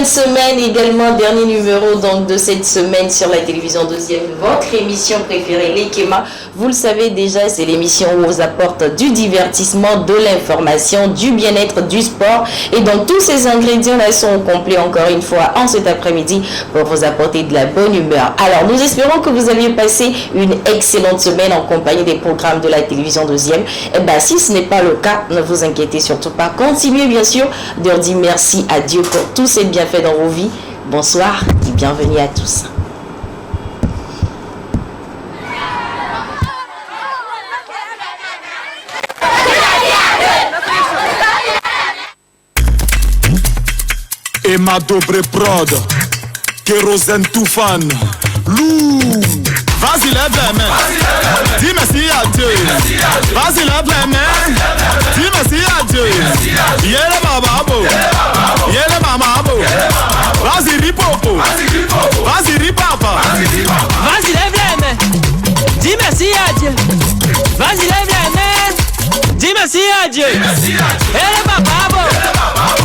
semaine, également dernier numéro donc de cette semaine sur la télévision deuxième, votre émission préférée, l'Ekema. Vous le savez déjà, c'est l'émission où on vous apporte du divertissement, de l'information, du bien-être, du sport. Et donc tous ces ingrédients-là sont complets encore une fois en cet après-midi pour vous apporter de la bonne humeur. Alors nous espérons que vous aviez passé une excellente semaine en compagnie des programmes de la télévision deuxième. Et bien si ce n'est pas le cas, ne vous inquiétez surtout pas. Continuez bien sûr de dire merci à Dieu pour tous ses bienfaits dans vos vies. Bonsoir et bienvenue à tous. Emma Dobre Prod, Kérosène Toufan, Lou. Vas-y, lève les mains. Dis merci à Dieu. Vas-y, lève les mains. Dis merci à Dieu. Yele bababo. Yele mamabo. Vas-y, ripopo. Vas-y, ripapa. Vas-y, lève les mains. Dis merci à Dieu. Vas-y, lève les mains. Dis merci à Dieu. Yele bababo.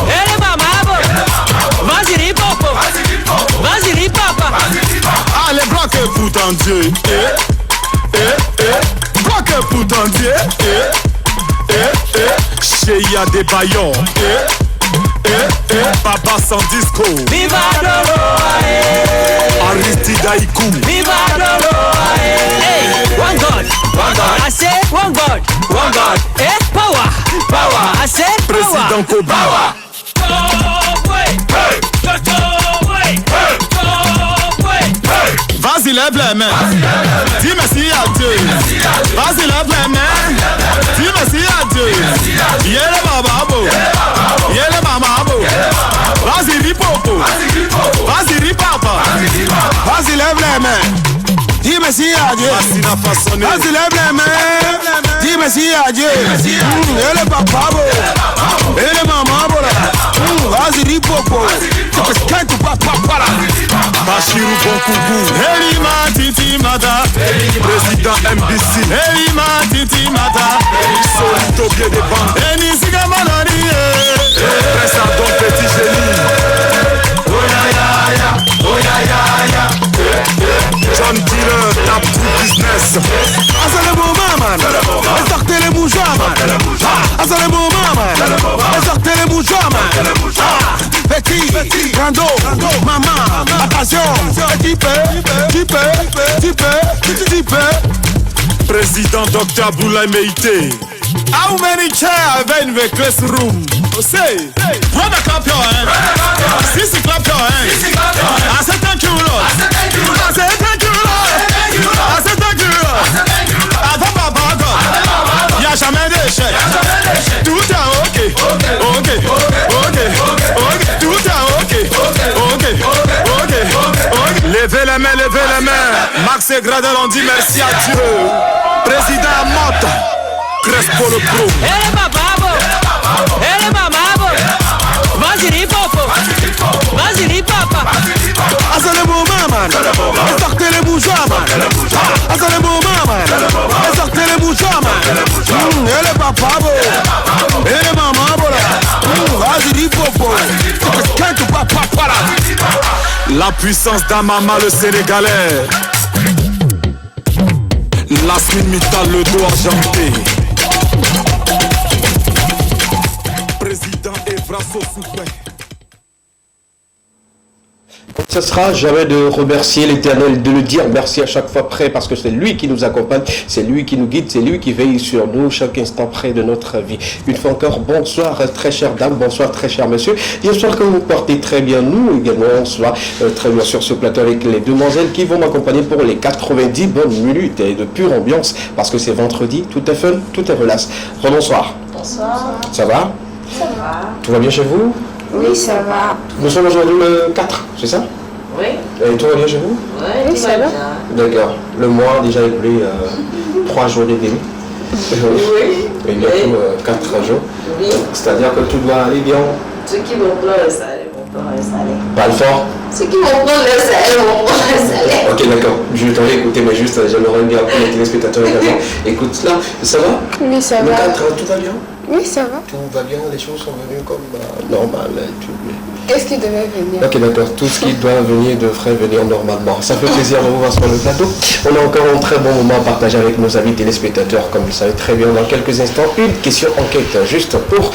Yele mamabo. Vas-y, ripopo. Vas-y, ripapa. Allez, bloquez foot en Dieu. Bloquez foot en Dieu. Cheya des baillons. Papa sans disco. Viva Dolo. Aristide Aïkou. Viva Dolo. Hey, one God. One God. I say one God. One God. Power. Power. I say power. Président Koba. Vas-y, lève les mains. Dis merci à Dieu. Vas-y, lève les mains. Dis merci à Dieu. Yele bababo. Yele mamabo. Vas-y, ripopo. Vas-y, ripapa. Vas-y, lève les mains. Dis merci à Dieu. Vas-y, lève les mains. Dis merci à Dieu. Et le papa, et le maman, vas-y, ripopo. Quand tu papa, là. Bachirou Bonkougou. Elima Titi Mata. Président MBC. Elima Titi Mata. Solito Bié des banques. Eni Sigamanani. Président Petit Génie. John Dealer, Tap True Business. Asa le moment, man. Sortez les bourgeois, man. Asa le moment, man. Sortez les bourgeois, man. Petit, Rando, maman, attention. Tu peux. Président Dr. Boulay Meïté. How many chairs have in the classroom? Say, brother clap your hand. Sissy clap your hand. I said thank you, Lord. I said thank you, Lord. I said thank you, Lord. Avant Papa God, y'a jamais d'échec. Tout est ok. Tout est ok. Levez les mains. Max et Gradel ont dit merci à Dieu. Président Motte. Crespo le pro. Ele bababo. Ele mamabo. Vas-y, ripopo. Vas-y, ripapa. Asa le moment, man. Sortez les bourgeois, man. Asa le moment, man. Sortez les bourgeois, man. Et le papa, et le maman, vas-y, ripopo. Quand tu papa, là. La puissance d'Amama le Sénégalais. Lasmin Mittal le dos argenté. Président Evra Sosoufé. Ce sera jamais de remercier l'Éternel, de le dire merci à chaque fois près, parce que c'est lui qui nous accompagne, c'est lui qui nous guide, c'est lui qui veille sur nous chaque instant près de notre vie. Une fois encore, bonsoir très chère dame, bonsoir très cher monsieur. J'espère que vous portez très bien. Nous également, on soit très bien sur ce plateau avec les demoiselles qui vont m'accompagner pour les 90 bonnes minutes et de pure ambiance, parce que c'est vendredi, tout est fun, tout est relax. Bonsoir. Bonsoir. Ça va? Ça va. Tout va bien chez vous? Oui, ça va. Nous sommes aujourd'hui le 4, c'est ça? Oui. Et tout va bien chez vous? Oui, ça va. D'accord. Le mois a déjà écoulé 3 jours et demi. Oui. Et bientôt 4 jours. Oui. C'est-à-dire que tout doit aller bien. Ceux qui vont prendre le salaire vont prendre le salaire. Parle fort. Ceux qui vont prendre le salaire vont prendre le salaire. Ok, d'accord. Je t'aurais écouté, mais juste, j'aimerais bien pour les téléspectateurs également. Écoute, là, ça va? Oui, ça Le va. 4, tout va bien? Oui, ça va. Tout va bien, les choses sont venues comme normal. Qu'est-ce qui devait venir? Ok, d'accord. Tout ce qui doit venir devrait venir normalement. Ça fait plaisir de vous voir sur le plateau. On a encore un très bon moment à partager avec nos amis téléspectateurs. Comme vous le savez très bien, dans quelques instants, une question enquête juste pour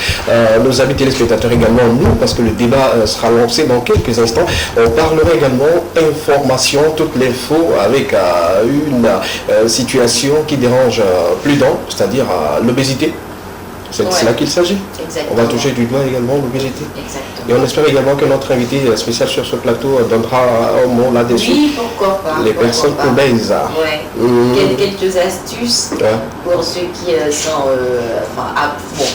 nos amis téléspectateurs également, nous, parce que le débat sera lancé dans quelques instants. On parlera également information, toute l'info avec une situation qui dérange plus d'un, c'est-à-dire l'obésité. C'est de cela qu'il s'agit. Exactement. On va toucher du doigt également l'obésité. Exactement. Et on espère également que notre invité spécial sur ce plateau donnera un mot là-dessus. Oui, pourquoi pas. Les personnes obèses. Ouais. Quelques astuces pour ceux qui sont,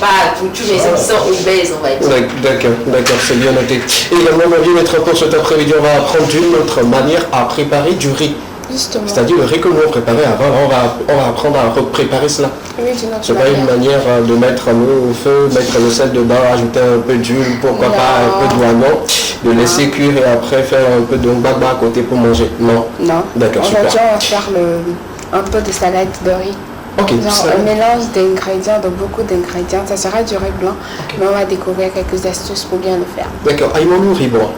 pas tous, mais ceux qui sont obèses, on va dire. D'accord, c'est bien noté. Et également, ma vie, notre pour cet après-midi, on va apprendre une autre manière à préparer du riz. Justement. C'est-à-dire le riz que nous avons préparé avant, on va apprendre à préparer cela. Oui, c'est pas une manière de mettre l'eau au feu, mettre le sel dedans, ajouter un peu d'huile, pourquoi pas un peu d'oignon, de laisser cuire et après faire un peu de baba à côté pour manger. Non. D'accord, super. Aujourd'hui, on va faire un peu de salade de riz. Ok. Un mélange d'ingrédients, de beaucoup d'ingrédients. Ça sera du riz blanc, mais on va découvrir quelques astuces pour bien le faire. D'accord. Aïe-moi riz blanc.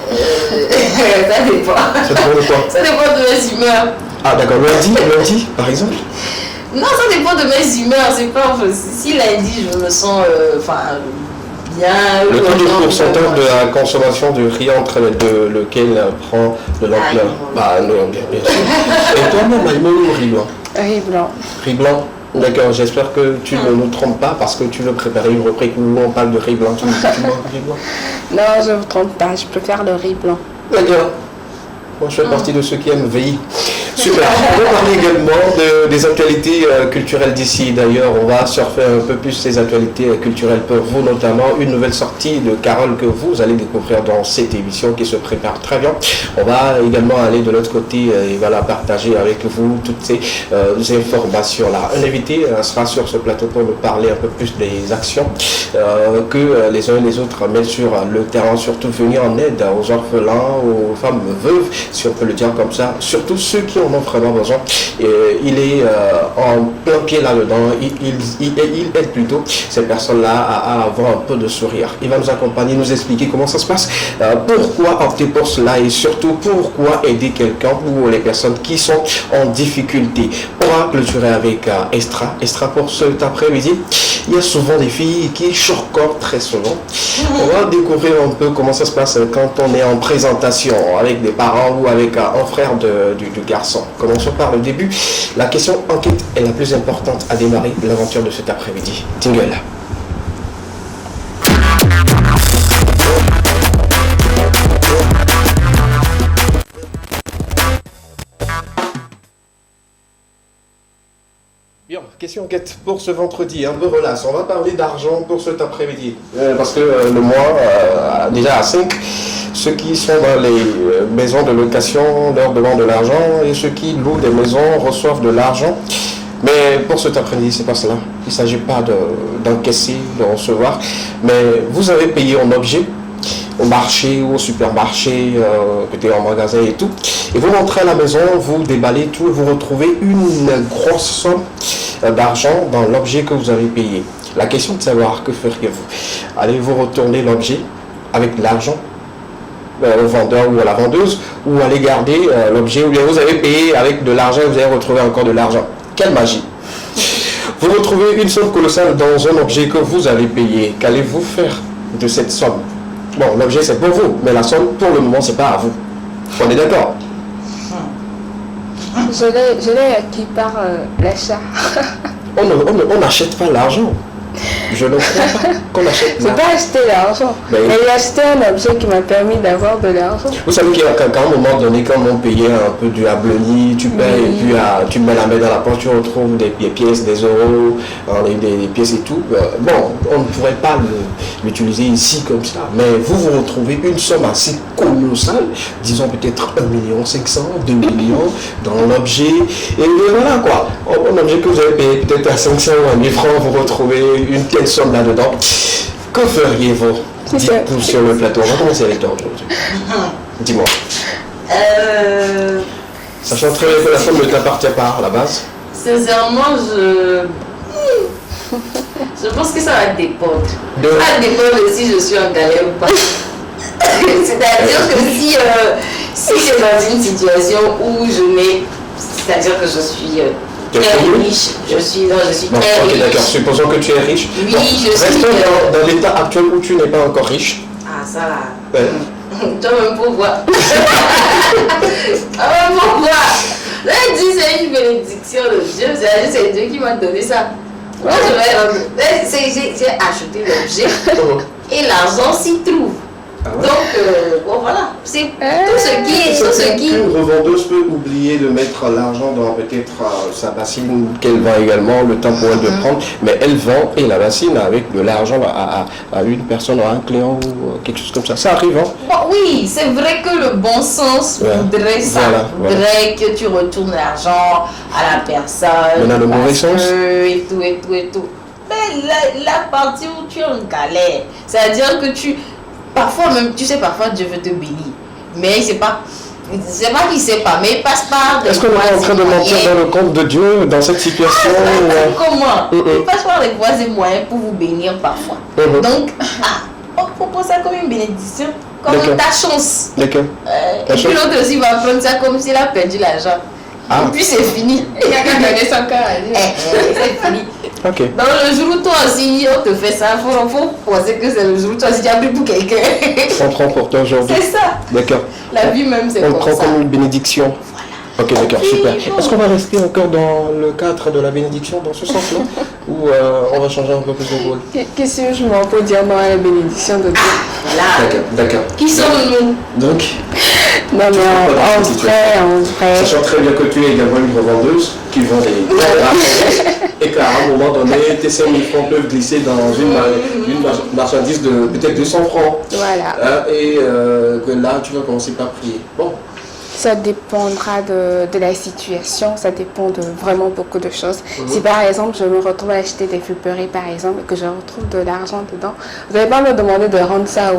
Ça dépend. Ça dépend de quoi? Ça dépend de mes humeurs. Ah d'accord, lundi par exemple? Non, ça dépend de mes humeurs. C'est pas. Si lundi je me sens bien. Le taux de pourcentage de la consommation de riz entre les deux, lequel prend de l'ampleur? Non, bien sûr. Et toi-même, Aïmonou, riz blanc? Riz blanc. Riz blanc? D'accord, j'espère que tu ne nous trompes pas parce que tu veux préparer une rubrique où on parle de riz blanc. Tu manges riz blanc? Non, je ne me trompe pas, je préfère le riz blanc. D'accord. Moi, je fais partie de ceux qui aiment veiller. Super. On va parler également des actualités culturelles d'ici. D'ailleurs, on va surfer un peu plus ces actualités culturelles pour vous, notamment une nouvelle sortie de Carole que vous allez découvrir dans cette émission qui se prépare très bien. On va également aller de l'autre côté et voilà, partager avec vous toutes ces informations-là. Un invité sera sur ce plateau pour nous parler un peu plus des actions que les uns et les autres mettent sur le terrain, surtout venir en aide aux orphelins, aux femmes veuves, si on peut le dire comme ça, surtout ceux qui en ont vraiment besoin. Il est en plein pied là-dedans, il aide plutôt ces personnes-là à avoir un peu de sourire. Il va nous accompagner, nous expliquer comment ça se passe, pourquoi opter pour cela et surtout pourquoi aider quelqu'un pour les personnes qui sont en difficulté. On va clôturer avec Estra. Estra, pour cet après-midi, il y a souvent des filles qui choquent très souvent. On va découvrir un peu comment ça se passe quand on est en présentation avec des parents ou avec un frère du garçon. Commençons par le début. La question enquête est la plus importante à démarrer l'aventure de cet après-midi. Tingle. Bien, question enquête pour ce vendredi, un peu relax. On va parler d'argent pour cet après-midi. Parce que le mois, déjà à 5, ceux qui sont dans les maisons de location leur demandent de l'argent et ceux qui louent des maisons reçoivent de l'argent. Mais pour cet après-midi, c'est pas cela. Il ne s'agit pas d'encaisser, de recevoir. Mais vous avez payé en objet au marché ou au supermarché, peut-être en magasin et tout. Et vous rentrez à la maison, vous déballez tout et vous retrouvez une grosse somme d'argent dans l'objet que vous avez payé. La question est de savoir que feriez-vous? Allez-vous retourner l'objet avec l'argent au vendeur ou à la vendeuse, ou allez garder l'objet où vous avez payé avec de l'argent et vous allez retrouver encore de l'argent? Quelle magie! Vous retrouvez une somme colossale dans un objet que vous avez payé. Qu'allez-vous faire de cette somme? Bon, l'objet c'est pour vous, mais la somme pour le moment c'est pas à vous. On est d'accord? Je l'ai acquis par l'achat. On n'achète pas l'argent. Je ne crois pas qu'on achète Je n'ai pas acheté l'argent, mais j'ai acheté un objet qui m'a permis d'avoir de l'argent. Vous savez qu'à un moment donné, quand on payait un peu du habloni, tu payes et puis tu mets la main dans la poche, tu retrouves des pièces, des euros, des pièces et tout. Bon, on ne pourrait pas l'utiliser ici comme ça, mais vous retrouvez une somme assez colossale, disons peut-être 1,5 million, 2 millions dans l'objet, et voilà quoi. Un objet que vous avez payé peut-être à 500 ou à 1000 francs, vous retrouvez une telle somme là-dedans. Que feriez-vous? Dites-nous sur le plateau. On va commencer avec toi aujourd'hui. Dis-moi. Sachant très bien que la somme ne t'appartient pas à la base. Sincèrement, je pense que ça va dépendre. Ça va dépendre de si je suis en galère ou pas. C'est-à-dire que si c'est dans une situation où c'est-à-dire que je suis très riche, je suis très ok, riche. d'accord. Supposons que tu es riche. Oui, Donc, je suis. restons dans l'état actuel où tu n'es pas encore riche. Ah, ça là. Ouais. Toi-même pour voir. Toi-même pour voir. Là, il dit c'est une bénédiction de Dieu. C'est Dieu qui m'a donné ça. Moi, j'ai acheté l'objet et l'argent s'y trouve. Ah ouais? Donc, bon, voilà. C'est tout ce qui. Une revendeuse peut oublier de mettre l'argent dans peut-être sa bassine qu'elle vend également, le temps pour elle de prendre, mais elle vend et la bassine avec de l'argent à une personne, à un client ou quelque chose comme ça. Ça arrive, hein? Bon, oui, c'est vrai que le bon sens voudrait ça. Voudrait que tu retournes l'argent à la personne. Mais dans le mauvais sens. Et tout. Mais la partie où tu es en galère, c'est-à-dire que parfois même, tu sais, parfois Dieu veut te bénir. Mais c'est pas qu'il sait pas, mais il passe par. Est-ce qu'on est en train de mentir dans le compte de Dieu dans cette situation? Comment? Il passe par les voies et moyens pour vous bénir parfois. Donc, on propose ça comme une bénédiction, comme ta chance. D'accord. Et puis l'autre aussi va prendre ça comme s'il a perdu l'argent. Et puis c'est fini. Il a qu'à donner son cœur à Dieu. C'est fini. Ok. Donc le jour où toi aussi on te fait ça, il faut penser que c'est le jour où toi aussi tu as pris pour quelqu'un. On prend pour toi aujourd'hui. C'est ça. D'accord. La vie même c'est on comme prend ça. comme une bénédiction. Ok, d'accord, Oui, super. bon. Est-ce qu'on va rester encore dans le cadre de la bénédiction dans ce sens-là? Ou on va changer un peu plus de rôle? Qu'est-ce que je m'en peux dire dans la bénédiction de Dieu? Voilà. D'accord. Qui sommes-nous? Donc, Non, mais en vrai. sachant très bien que tu es également une revendeuse qui vend des et qu'à un moment donné, tes 5 000 francs peuvent glisser dans une marchandise de peut-être 200 francs. Voilà. Et que là, tu vas commencer par prier. Bon. Ça dépendra de la situation, ça dépend de vraiment beaucoup de choses. Si par exemple je me retrouve à acheter des friperies par exemple et que je retrouve de l'argent dedans, vous n'allez pas me demander de rendre ça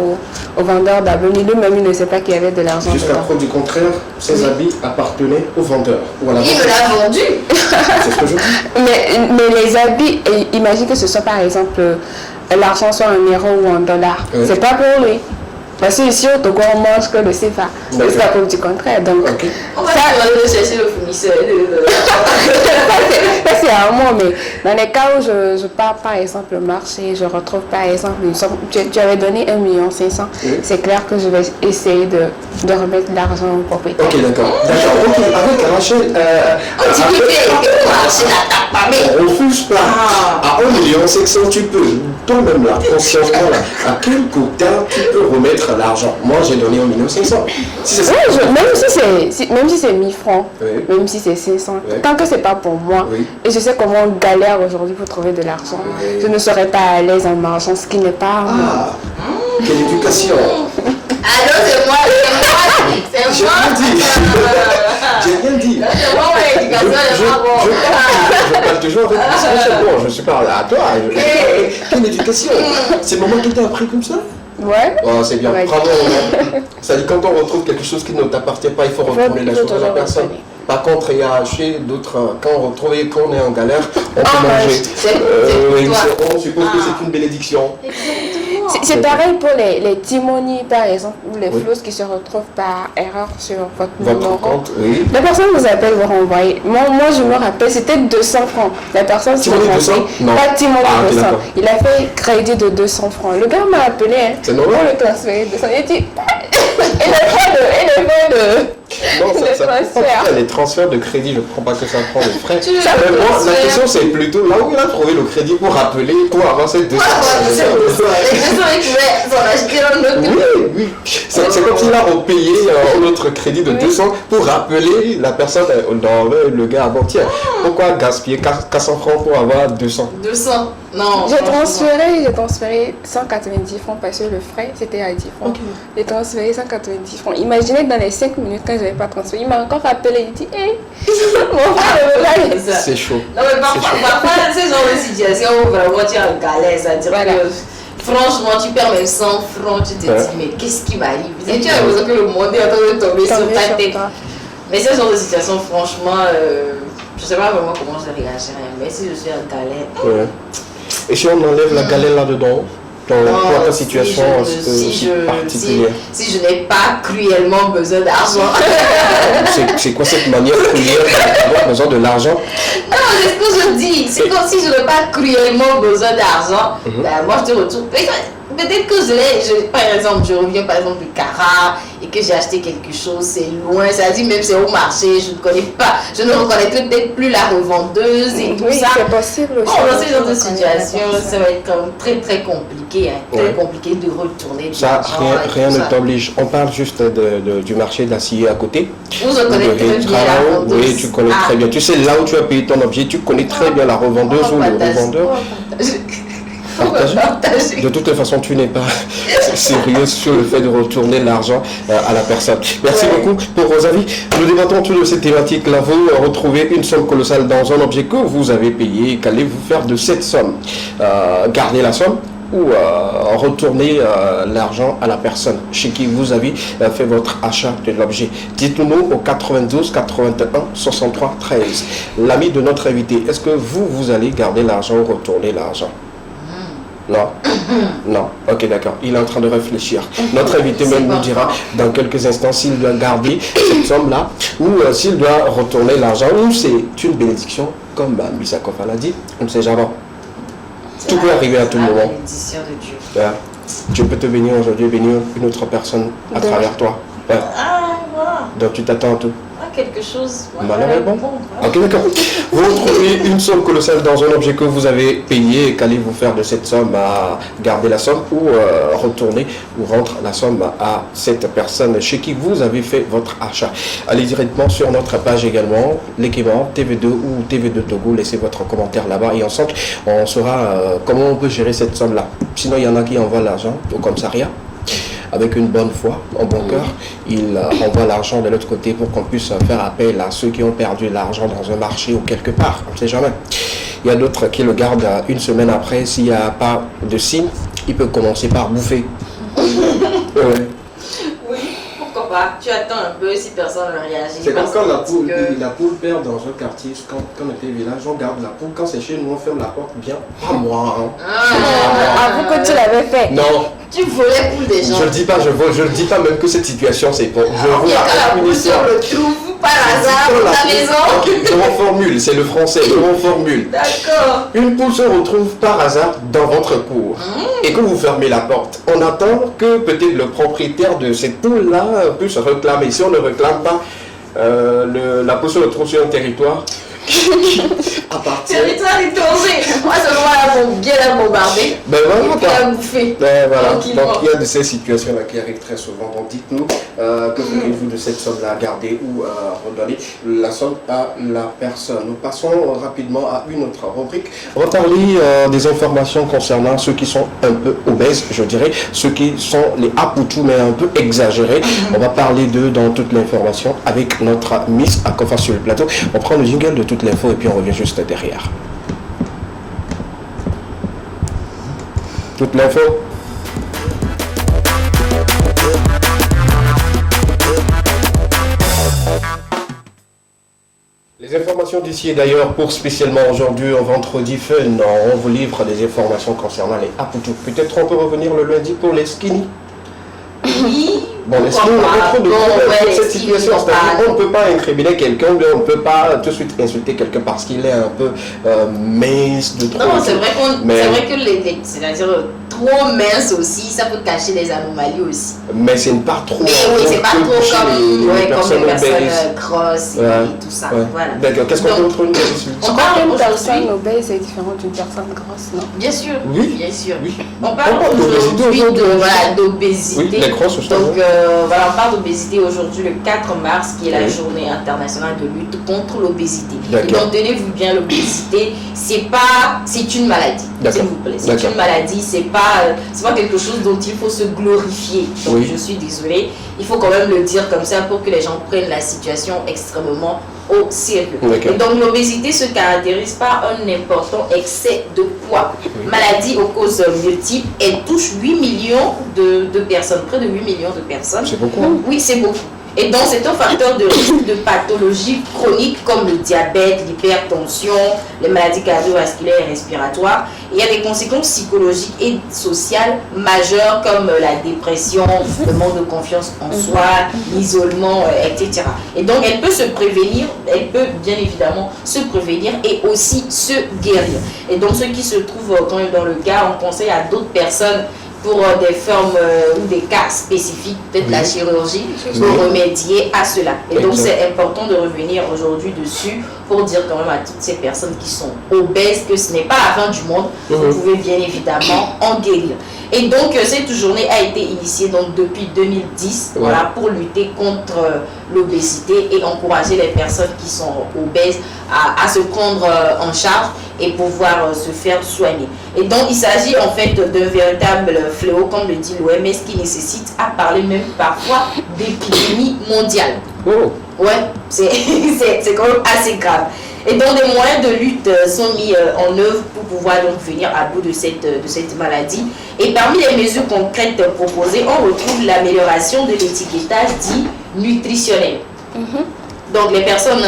au vendeur d'avenue. Lui-même il ne sait pas qu'il y avait de l'argent Jusqu'à dedans. preuve du contraire, ces habits appartenaient au vendeur. Voilà. Il me l'a vendu. C'est ce que je dis. Mais les habits, imagine que ce soit par exemple l'argent soit en euros ou en dollars. Oui. C'est pas pour lui. Parce que ici au Togo on mange que le CFA. C'est la preuve du contraire. Donc, On va demander de chercher le fournisseur. ça c'est à moi, mais dans les cas où je pars par exemple au marché, je retrouve par exemple une somme, tu avais donné 1,5 million, c'est clair que je vais essayer de remettre l'argent au propriétaire. Ok, d'accord. Ok, avec Rachel, on refuse pas. À 1,5 million, tu peux, toi-même là, consciemment là, à quel quota tu peux remettre l'argent? Moi, j'ai donné 1,5 million. Si c'est ça. Même si c'est 1000 francs, même si c'est 500, tant que c'est pas pour moi, et je sais comment on galère aujourd'hui pour trouver de l'argent, je ne serais pas à l'aise en marchant, ce qui n'est pas moi. Quelle éducation! Alors c'est moi. J'ai rien dit. J'ai rien dit. C'est moi mon éducation, Je parle toujours avec bon, je suis pas à toi. Quelle éducation? C'est le moment qui t'a appris comme ça? Ouais. Oh, c'est bien, Ouais. bravo. Ça dit quand on retrouve quelque chose qui ne t'appartient pas, il faut retourner la chose à la personne. Par contre, il y a chez d'autres, quand on retrouve et qu'on est en galère, on peut manger. On suppose que c'est une bénédiction. C'est pareil pour les timonies, par exemple, ou les flous qui se retrouvent par erreur sur votre numéro. Compte, oui. La personne vous appelle, vous renvoyez. Moi, je me rappelle, c'était 200 francs. La personne s'est Timoni 200? Non. Pas Timoni Ah, 200. d'accord. Il a fait crédit de 200 francs. Le gars m'a appelé C'est pour normal. le transférer 200. Il a dit, il est pas de Non, les ça transferts. prend les transferts de crédit, je ne comprends pas que ça prend des frais. Tu Mais veux moi, la transfert. question c'est plutôt là où il a trouvé le crédit pour appeler, pour avancer 200. Les 200, il pouvait s'en acheter un autre. Oui. C'est comme s'il a repayé un autre crédit de 200 pour rappeler la personne dans le gars avant. Tiens, pourquoi gaspiller 400 francs pour avoir 200? 200. Non. J'ai transféré 190 francs parce que le frais c'était à 10 francs. Okay. J'ai transféré 190 francs. Imaginez dans les 5 minutes quand je n'avais pas transféré, il m'a encore appelé, il dit hé, mon frère ne veut pas aller. C'est chaud. Non mais parfois ces genre de situation où vraiment tu es en galère, c'est-à-dire que franchement tu perds même 100 francs, tu te dis mais qu'est-ce qui m'arrive? Et tu as l'impression que le monde est en train de tomber sur ta tête. Mais ce genre de situation franchement, je sais pas vraiment comment je réagirais, mais si je suis en galère. Ouais. Et si on enlève la galère là-dedans, ta situation particulière. Si je n'ai pas cruellement besoin d'argent. C'est quoi cette manière cruelle d'avoir besoin de l'argent? Non, c'est ce que je dis. C'est comme si je n'ai pas cruellement besoin d'argent. Ben, moi, je te retrouve. Peut-être que par exemple, je reviens par exemple du Cara et que j'ai acheté quelque chose, c'est loin, ça dit même c'est au marché, je ne connais pas, je ne reconnaîtrai peut-être plus la revendeuse et tout ça. C'est possible aussi. Dans ce genre de situation, ça va être comme très très compliqué, très compliqué de retourner. Ça, rien ne t'oblige. On parle juste du marché d'acier à côté. Vous connaissez très bien la revendeuse. Oui, tu connais très bien. Tu sais là où tu as payé ton objet, tu connais très bien la revendeuse ou le revendeur. Partager. De toute façon, tu n'es pas sérieux sur le fait de retourner l'argent à la personne. Merci beaucoup pour vos avis. Nous débattons autour de cette thématique-là. Vous retrouvez une somme colossale dans un objet que vous avez payé. Qu'allez-vous faire de cette somme? Garder la somme ou retourner l'argent à la personne chez qui vous avez fait votre achat de l'objet? Dites-nous au 92 81 63 13. L'ami de notre invité, est-ce que vous allez garder l'argent ou retourner l'argent? Non. Non. Ok, d'accord. Il est en train de réfléchir. Notre invité même nous dira dans quelques instants s'il doit garder cette somme-là ou s'il doit retourner l'argent ou c'est une bénédiction, comme Misakov l'a dit. On ne sait jamais. Tout peut arriver à tout moment. La bénédiction de Dieu. Dieu peut te bénir aujourd'hui, bénir une autre personne à travers toi. Donc tu t'attends à tout. Quelque chose. Ok, d'accord. Vous retrouvez une somme colossale dans un objet que vous avez payé. Qu'allez-vous faire de cette somme? À garder la somme ou retourner ou rendre la somme à cette personne chez qui vous avez fait votre achat? Allez directement sur notre page également, l'équivalent TV2 ou TV2 Togo. Laissez votre commentaire là-bas et ensemble, on saura comment on peut gérer cette somme-là. Sinon, il y en a qui envoient l'argent au commissariat. Avec une bonne foi, en bon cœur, il envoie l'argent de l'autre côté pour qu'on puisse faire appel à ceux qui ont perdu l'argent dans un marché ou quelque part. On ne sait jamais. Il y a d'autres qui le gardent une semaine après. S'il n'y a pas de signe, il peut commencer par bouffer. Oui, pourquoi pas. Tu attends un peu si personne ne réagit. C'est comme quand la poule perd dans un quartier, quand on était village, on garde la poule. Quand c'est chez nous, on ferme la porte bien. Pas moi. Avoue que tu l'avais fait. Non. Tu volais pour des gens. Je ne dis pas, je vole. Je ne dis pas même que cette situation c'est bon. Je vous la punition. Le trouve par hasard dans ta maison. Ok, je reformule, c'est le français, je reformule. D'accord. Une poule se retrouve par hasard dans votre cour et que vous fermez la porte. On attend que peut-être le propriétaire de cette poule-là puisse réclamer. Si on ne réclame pas, la poule se retrouve sur un territoire. Territoire étranger. Moi, ce moment-là, vont bien la bombarder. Ben voilà, et puis la bouffer. Ben voilà. Donc il y a de ces situations-là qui arrivent très souvent. Donc dites-nous que voulez-vous de cette somme-là, garder ou redonner la somme à la personne. Nous passons rapidement à une autre rubrique. On va parler des informations concernant ceux qui sont un peu obèses, je dirais, ceux qui sont les apoutou mais un peu exagérés. On va parler d'eux dans toute l'information avec notre Miss Akofa sur le plateau. On prend le jingle de toute l'info et puis on revient juste derrière. Toute l'info. Les informations d'ici et d'ailleurs pour spécialement aujourd'hui, un vendredi fun, on vous livre des informations concernant les apoutou. Peut-être on peut revenir le lundi pour les skinny. Oui. Bon, est-ce qu'on a trop de cette situation? C'est-à-dire on ne peut pas incriminer quelqu'un, on ne peut pas tout de suite insulter quelqu'un parce qu'il est un peu mince de trop. Non, c'est vrai que c'est-à-dire trop mince aussi, ça peut cacher des anomalies aussi. Mais c'est pas trop. Mais oui, c'est pas trop comme les personnes grosses et tout ça. Voilà. D'accord, qu'est-ce qu'on peut retrouver? On parle d'une personne obèse est différente d'une personne grosse, non? Bien sûr. Oui. Bien sûr. Oui. On parle aujourd'hui d'obésité. Oui, les grosses aussi. Donc voilà, on parle d'obésité aujourd'hui le 4 mars qui est la journée internationale de lutte contre l'obésité. Et donc tenez-vous bien, l'obésité, c'est une maladie. S'il vous plaît. C'est une maladie, c'est pas quelque chose dont il faut se glorifier. Donc je suis désolée, il faut quand même le dire comme ça pour que les gens prennent la situation extrêmement au sérieux. Et donc l'obésité se caractérise par un important excès de poids. Maladie aux causes multiples, elle touche 8 millions de personnes, près de 8 millions de personnes. C'est beaucoup. Oui, c'est beaucoup. Et donc, c'est un facteur de risque de pathologies chroniques comme le diabète, l'hypertension, les maladies cardiovasculaires et respiratoires. Il y a des conséquences psychologiques et sociales majeures comme la dépression, le manque de confiance en soi, l'isolement, etc. Et donc, elle peut se prévenir, elle peut bien évidemment se prévenir et aussi se guérir. Et donc, ceux qui se trouvent quand même dans le cas, on conseille à d'autres personnes pour des formes ou des cas spécifiques, peut-être la chirurgie, pour remédier à cela. Et donc, c'est important de revenir aujourd'hui dessus pour dire quand même à toutes ces personnes qui sont obèses que ce n'est pas la fin du monde, vous pouvez bien évidemment en guérir. Et donc, cette journée a été initiée donc, depuis 2010 voilà, pour lutter contre l'obésité et encourager les personnes qui sont obèses à se prendre en charge et pouvoir se faire soigner. Et donc, il s'agit en fait d'un véritable fléau, comme le dit l'OMS, qui nécessite à parler même parfois d'épidémie mondiale. Ouais, c'est quand même assez grave. Et donc, des moyens de lutte sont mis en œuvre pour pouvoir donc venir à bout de cette maladie. Et parmi les mesures concrètes proposées, on retrouve l'amélioration de l'étiquetage dit nutritionnel. Donc, les personnes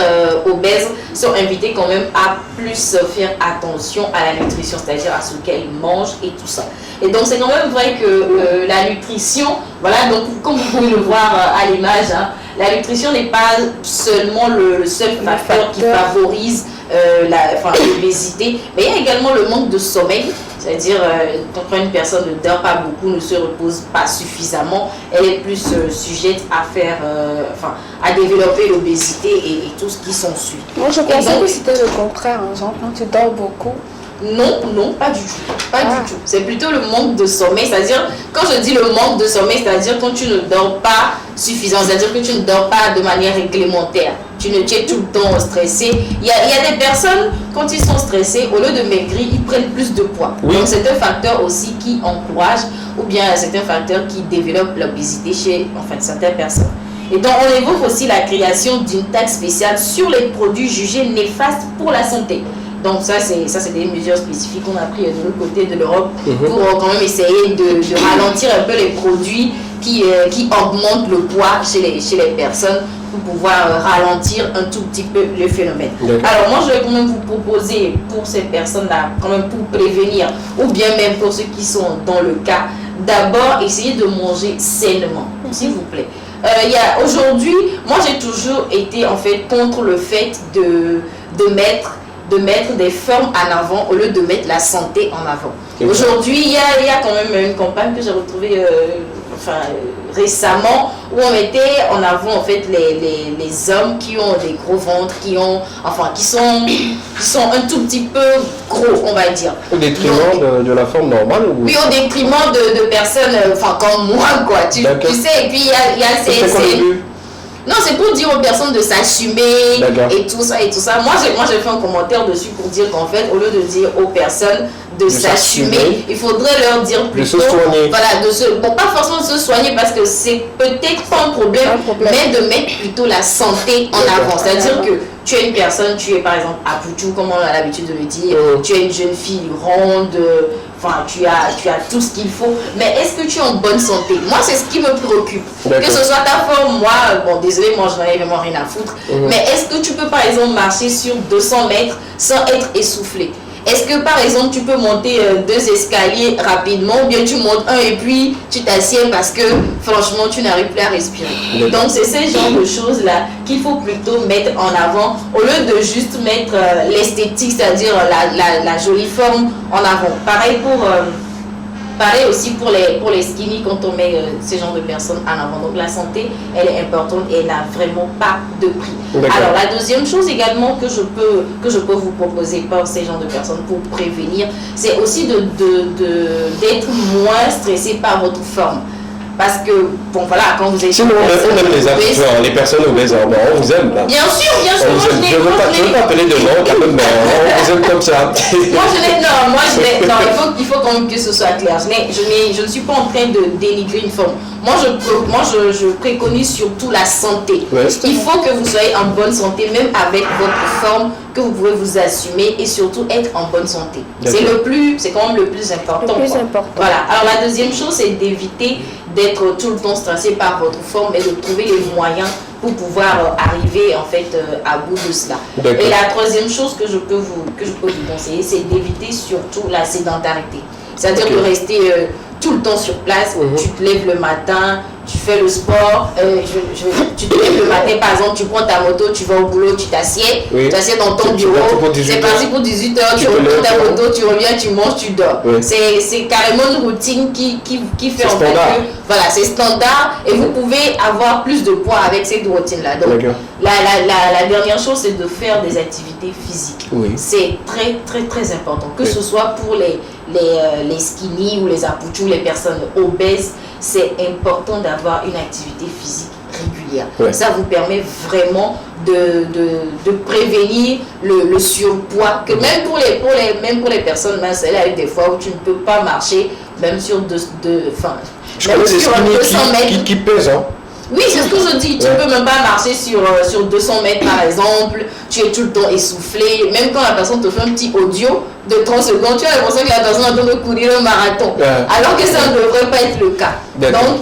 obèses sont invitées quand même à plus faire attention à la nutrition, c'est-à-dire à ce qu'elles mangent et tout ça. Et donc, c'est quand même vrai que la nutrition, voilà, donc comme vous pouvez le voir à l'image, hein, la nutrition n'est pas seulement le seul facteur qui favorise l'obésité, mais il y a également le manque de sommeil. C'est-à-dire, quand une personne ne dort pas beaucoup, ne se repose pas suffisamment, elle est plus sujette à à développer l'obésité et tout ce qui s'ensuit. Moi, je pensais que c'était le contraire, hein, genre quand tu dors beaucoup. Non, pas du tout. Pas du tout. C'est plutôt le manque de sommeil. C'est-à-dire, quand je dis le manque de sommeil, c'est-à-dire quand tu ne dors pas suffisamment, c'est-à-dire que tu ne dors pas de manière réglementaire. Tu es tout le temps stressé. Il y a des personnes, quand ils sont stressés, au lieu de maigrir, ils prennent plus de poids. Donc, c'est un facteur aussi qui encourage, ou bien c'est un facteur qui développe l'obésité chez certaines personnes. Et donc, on évoque aussi la création d'une taxe spéciale sur les produits jugés néfastes pour la santé. Donc ça c'est des mesures spécifiques qu'on a prises de l'autre côté de l'Europe pour quand même essayer de ralentir un peu les produits qui augmentent le poids chez les personnes pour pouvoir ralentir un tout petit peu le phénomène. Alors moi je vais quand même vous proposer pour ces personnes-là, quand même pour prévenir, ou bien même pour ceux qui sont dans le cas, d'abord essayer de manger sainement, s'il vous plaît. Aujourd'hui, moi j'ai toujours été en fait contre le fait de mettre des formes en avant au lieu de mettre la santé en avant. Aujourd'hui, il y a quand même une campagne que j'ai retrouvée récemment où on mettait en avant en fait les hommes qui ont des gros ventres, qui sont un tout petit peu gros, on va dire. Au détriment de la forme normale ou... Oui, au détriment de personnes comme moi, quoi. Tu sais, et puis il y a ces... Non, c'est pour dire aux personnes de s'assumer et tout ça. Moi, j'ai fait un commentaire dessus pour dire qu'en fait, au lieu de dire aux personnes de s'assumer, il faudrait leur dire plutôt... De se soigner. Voilà, bon, pas forcément de se soigner parce que c'est peut-être pas un problème, mais de mettre plutôt la santé en avant. C'est-à-dire que tu es une personne, tu es par exemple à Poutou, comme on a l'habitude de le dire, tu es une jeune fille ronde, tu as tout ce qu'il faut, mais est-ce que tu es en bonne santé? Moi, c'est ce qui me préoccupe. Que ce soit ta forme, moi, désolé, moi je n'en ai vraiment rien à foutre, mais est-ce que tu peux par exemple marcher sur 200 mètres sans être essoufflé? Est-ce que par exemple tu peux monter 2 escaliers rapidement, ou bien tu montes un et puis tu t'assieds parce que franchement tu n'arrives plus à respirer? Donc c'est ce genre de choses là qu'il faut plutôt mettre en avant au lieu de juste mettre l'esthétique, c'est-à-dire la jolie forme en avant. Pareil aussi pour les skinny quand on met ce genre de personnes en avant. Donc la santé, elle est importante et elle n'a vraiment pas de prix. Alors la deuxième chose également que je peux vous proposer pour ces genres de personnes pour prévenir, c'est aussi d'être moins stressé par votre forme. Parce que, bon voilà, quand vous êtes... Sinon, on aime les personnes obèses, on vous aime. Là. Bien sûr, je ne veux pas appeler de nom, quand même, mais on vous aime comme ça. Non, il faut il faut quand même que ce soit clair. Je ne suis pas en train de dénigrer une forme. Moi, je préconise surtout la santé. Ouais. Il faut que vous soyez en bonne santé, même avec votre forme, que vous pouvez vous assumer et surtout être en bonne santé. C'est quand même le plus important. Le plus important. Voilà. Alors la deuxième chose, c'est d'éviter d'être tout le temps stressé par votre forme et de trouver les moyens pour pouvoir arriver en fait à bout de cela. Et la troisième chose que je peux vous conseiller, c'est d'éviter surtout la sédentarité. C'est-à-dire de rester tout le temps sur place, tu te lèves le matin, tu fais le sport, tu te lèves le matin, par exemple, tu prends ta moto, tu vas au boulot, tu t'assieds, tu t'assieds dans ton bureau, c'est parti pour 18 heures, tu reprends ta moto, tu reviens, tu manges, tu dors. Oui. C'est carrément une routine qui fait en fait que, voilà, c'est standard et vous pouvez avoir plus de poids avec cette routine-là. Donc, la dernière chose, c'est de faire des activités physiques. Oui. C'est très, très, très important, que ce soit pour les skinny ou les apouchous, les personnes obèses, c'est important d'avoir une activité physique régulière. Ouais. Ça vous permet vraiment de prévenir le surpoids, que même pour les personnes minces, il y a des fois où tu ne peux pas marcher, même sur 200 mètres. Qui pèsent, hein? Oui, c'est ce que je dis. Tu ne peux même pas marcher sur 200 mètres, par exemple. Tu es tout le temps essoufflé. Même quand la personne te fait un petit audio de 30 secondes, tu as l'impression que la personne est en train de courir un marathon. Alors que ça ne devrait pas être le cas. Donc,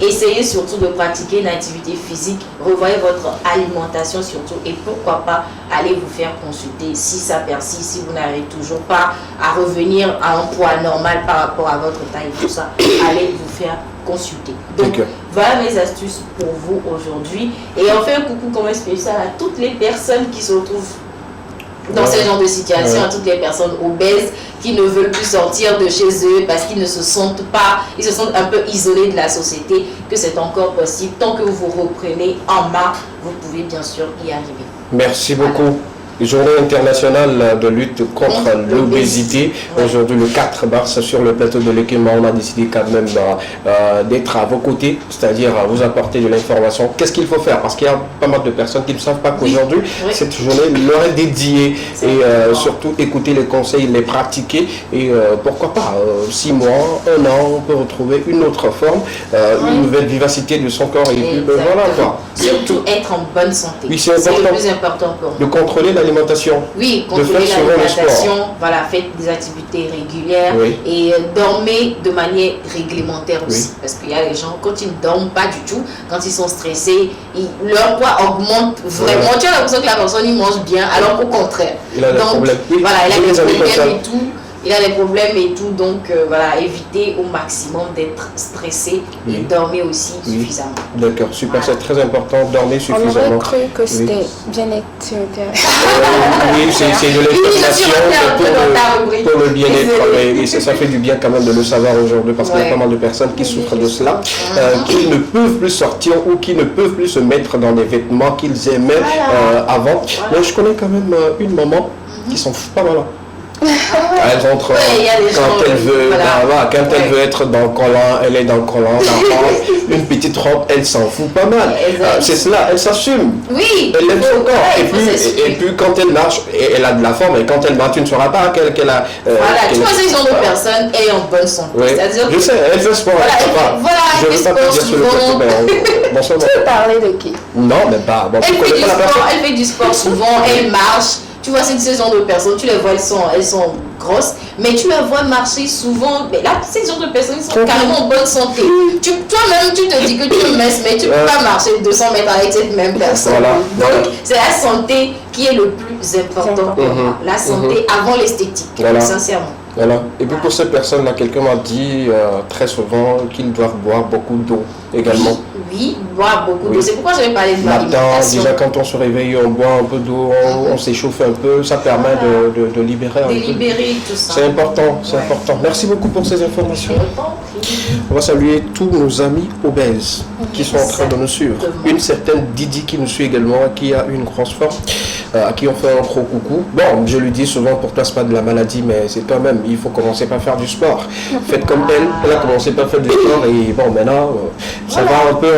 essayez surtout de pratiquer une activité physique. Revoyez votre alimentation surtout. Et pourquoi pas aller vous faire consulter si ça persiste, si vous n'arrivez toujours pas à revenir à un poids normal par rapport à votre taille et tout ça. Allez vous faire consulter. Donc, voilà mes astuces pour vous aujourd'hui. Et on fait un coucou comme spécial à toutes les personnes qui se retrouvent dans ce genre de situation, à toutes les personnes obèses qui ne veulent plus sortir de chez eux parce qu'ils ne se sentent pas, ils se sentent un peu isolés de la société, que c'est encore possible. Tant que vous vous reprenez en main, vous pouvez bien sûr y arriver. Merci beaucoup. Journée internationale de lutte contre l'obésité. Aujourd'hui, le 4 mars, sur le plateau de l'Ekema, on a décidé quand même d'être à vos côtés, c'est-à-dire à vous apporter de l'information. Qu'est-ce qu'il faut faire? Parce qu'il y a pas mal de personnes qui ne savent pas qu'aujourd'hui, cette journée leur est dédiée. Et surtout, écouter les conseils, les pratiquer. Et pourquoi pas, 6 mois, 1 an, on peut retrouver une autre forme, une nouvelle vivacité de son corps. Et puis, voilà quoi. Surtout être en bonne santé. Oui, c'est important. Le plus important pour nous. De contrôler l'alimentation. Oui, contrôlez l'alimentation, voilà, faites des activités régulières et dormez de manière réglementaire aussi. Parce qu'il y a des gens, quand ils ne dorment pas du tout, quand ils sont stressés, leur poids augmente vraiment. Tu as l'impression que la personne il mange bien, alors qu'au contraire. Il a des problèmes. Voilà, il a des problèmes et tout. Il a des problèmes et tout, donc voilà, évitez au maximum d'être stressé et dormez aussi suffisamment. D'accord, super, c'est très important, dormir suffisamment. On aurait cru que c'était bien-être sur Terre. Oui, c'est de l'information pour le bien-être, mais ça fait du bien quand même de le savoir aujourd'hui parce qu'il y a pas mal de personnes qui souffrent de cela, qui ne peuvent plus sortir ou qui ne peuvent plus se mettre dans des vêtements qu'ils aimaient avant. Mais je connais quand même une maman qui s'en fout pas mal. Elle rentre quand elle veut, quand elle veut être dans le collant, elle est dans le collant, une petite robe, elle s'en fout pas mal. C'est cela, elle s'assume. Oui. Elle aime son corps. Et puis quand elle marche, elle a de la forme, et quand elle marche, tu ne sauras pas qu'elle a. Voilà, tu vois, ce genre de personne est en bonne santé. Je sais, elle fait sport. Je ne veux pas te dire sur le plateau, mais tu veux parler de qui? Non, mais pas. Elle fait du sport souvent, elle marche. Tu vois, c'est ce genre de personnes, tu les vois, elles sont grosses, mais tu les vois marcher souvent. Mais là, ces genre de personnes sont carrément en bonne santé. Toi-même, tu te dis que tu es mince, mais tu ne peux pas marcher 200 mètres avec cette même personne. Donc, c'est la santé qui est le plus important pour moi. La santé avant l'esthétique, sincèrement. Voilà. Et puis pour ces personnes-là, quelqu'un m'a dit très souvent qu'ils doivent boire beaucoup d'eau également. Oui, boire beaucoup d'eau. C'est pourquoi j'avais parlé de l'alimentation. Déjà quand on se réveille, on boit un peu d'eau, on s'échauffe un peu, ça permet de libérer un peu. Libérer tout ça. C'est important, c'est important. Merci beaucoup pour ces informations. On va saluer tous nos amis obèses qui sont en train de nous suivre. Une certaine Didi qui nous suit également, qui a une grosse forme, à qui on fait un gros coucou. Bon, je lui dis souvent, pour toi c'est pas de la maladie, mais c'est quand même, il faut commencer par faire du sport. Faites comme elle a commencé par faire du sport et bon, maintenant, ça va un peu.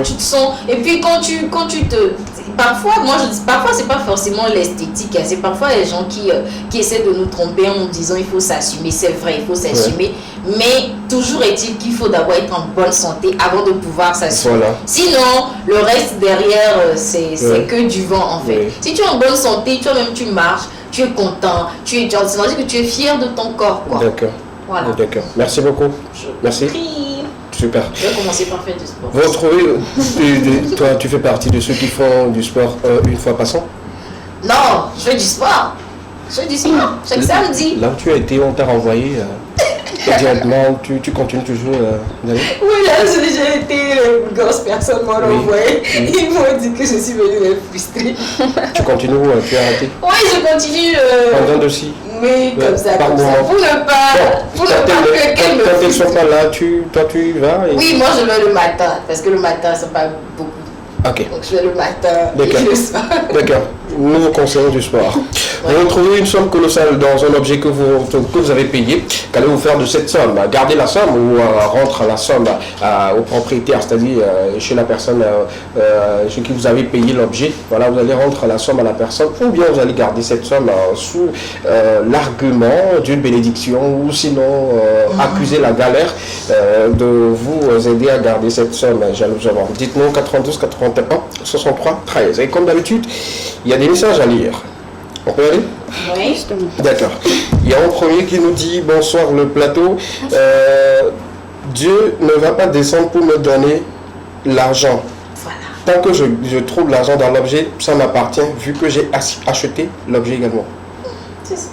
Tu te sens. Et puis quand tu te. parfois, moi je dis, parfois c'est pas forcément l'esthétique, hein, c'est parfois les gens qui essaient de nous tromper en nous disant il faut s'assumer, c'est vrai, il faut s'assumer, mais toujours est-il qu'il faut d'abord être en bonne santé avant de pouvoir s'assumer. Voilà. Sinon, le reste derrière, c'est que du vent en fait. Si tu es en bonne santé, toi-même tu marches, tu es content, c'est-à-dire que tu es fier de ton corps, quoi. D'accord. Voilà. D'accord. Merci beaucoup. Merci. Super. Je vais commencer par faire du sport. Vous retrouvez, toi, tu fais partie de ceux qui font du sport une fois par an? Non, je fais du sport. Je fais du sport chaque samedi. Là où tu as été, on t'a renvoyé directement, tu continues toujours d'aller? Oui, là, j'ai déjà été, les grosses personnes m'ont renvoyé. Ils m'ont dit que je suis venue les frustrer. Tu continues ou tu as arrêté? Oui, je continue. Pendant de si? Oui, comme ça, par comme ça. moment. Pour ne pas que quelqu'un me Quand elles frustre. sont pas là, toi tu y vas et... Oui, moi je vais le matin, parce que le matin, c'est pas beaucoup. Ok. Donc je vais le matin D'accord. et le soir. D'accord. Nous conseillons du sport. Vous retrouvez une somme colossale dans un objet que vous avez payé. Qu'allez-vous faire de cette somme? Garder la somme ou rendre la somme au propriétaire, c'est-à-dire chez la personne chez qui vous avez payé l'objet. Voilà, vous allez rendre la somme à la personne ou bien vous allez garder cette somme sous l'argument d'une bénédiction ou sinon accuser la galère de vous aider à garder cette somme jalousement. Dites-nous 92 81 63 13. Et comme d'habitude, il y a des messages à lire. On peut y aller? Oui. D'accord. Il y a un premier qui nous dit bonsoir le plateau. Dieu ne va pas descendre pour me donner l'argent. Voilà. Tant que je trouve l'argent dans l'objet, ça m'appartient vu que j'ai acheté l'objet également. C'est ça.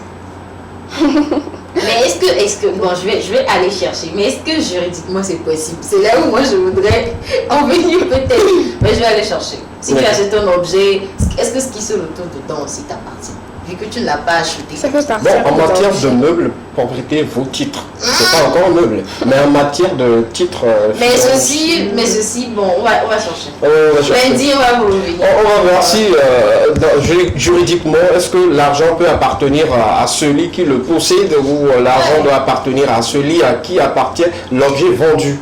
Mais est-ce que bon, je vais aller chercher, mais est-ce que juridiquement c'est possible? C'est là où moi je voudrais en venir peut-être. Mais je vais aller chercher. Si tu achètes un objet, est-ce que ce qui se retrouve dedans aussi t'appartient? Vu que tu ne l'as pas acheté. Ça fait partie. Bon, en matière de meubles, propriété, vos titres. C'est pas encore un meuble, mais en matière de titres. Mais ceci, bon, on va chercher. On va chercher. Lundi, on va vous revenir. On va voir si, juridiquement, est-ce que l'argent peut appartenir à celui qui le possède ou l'argent doit appartenir à celui à qui appartient l'objet vendu.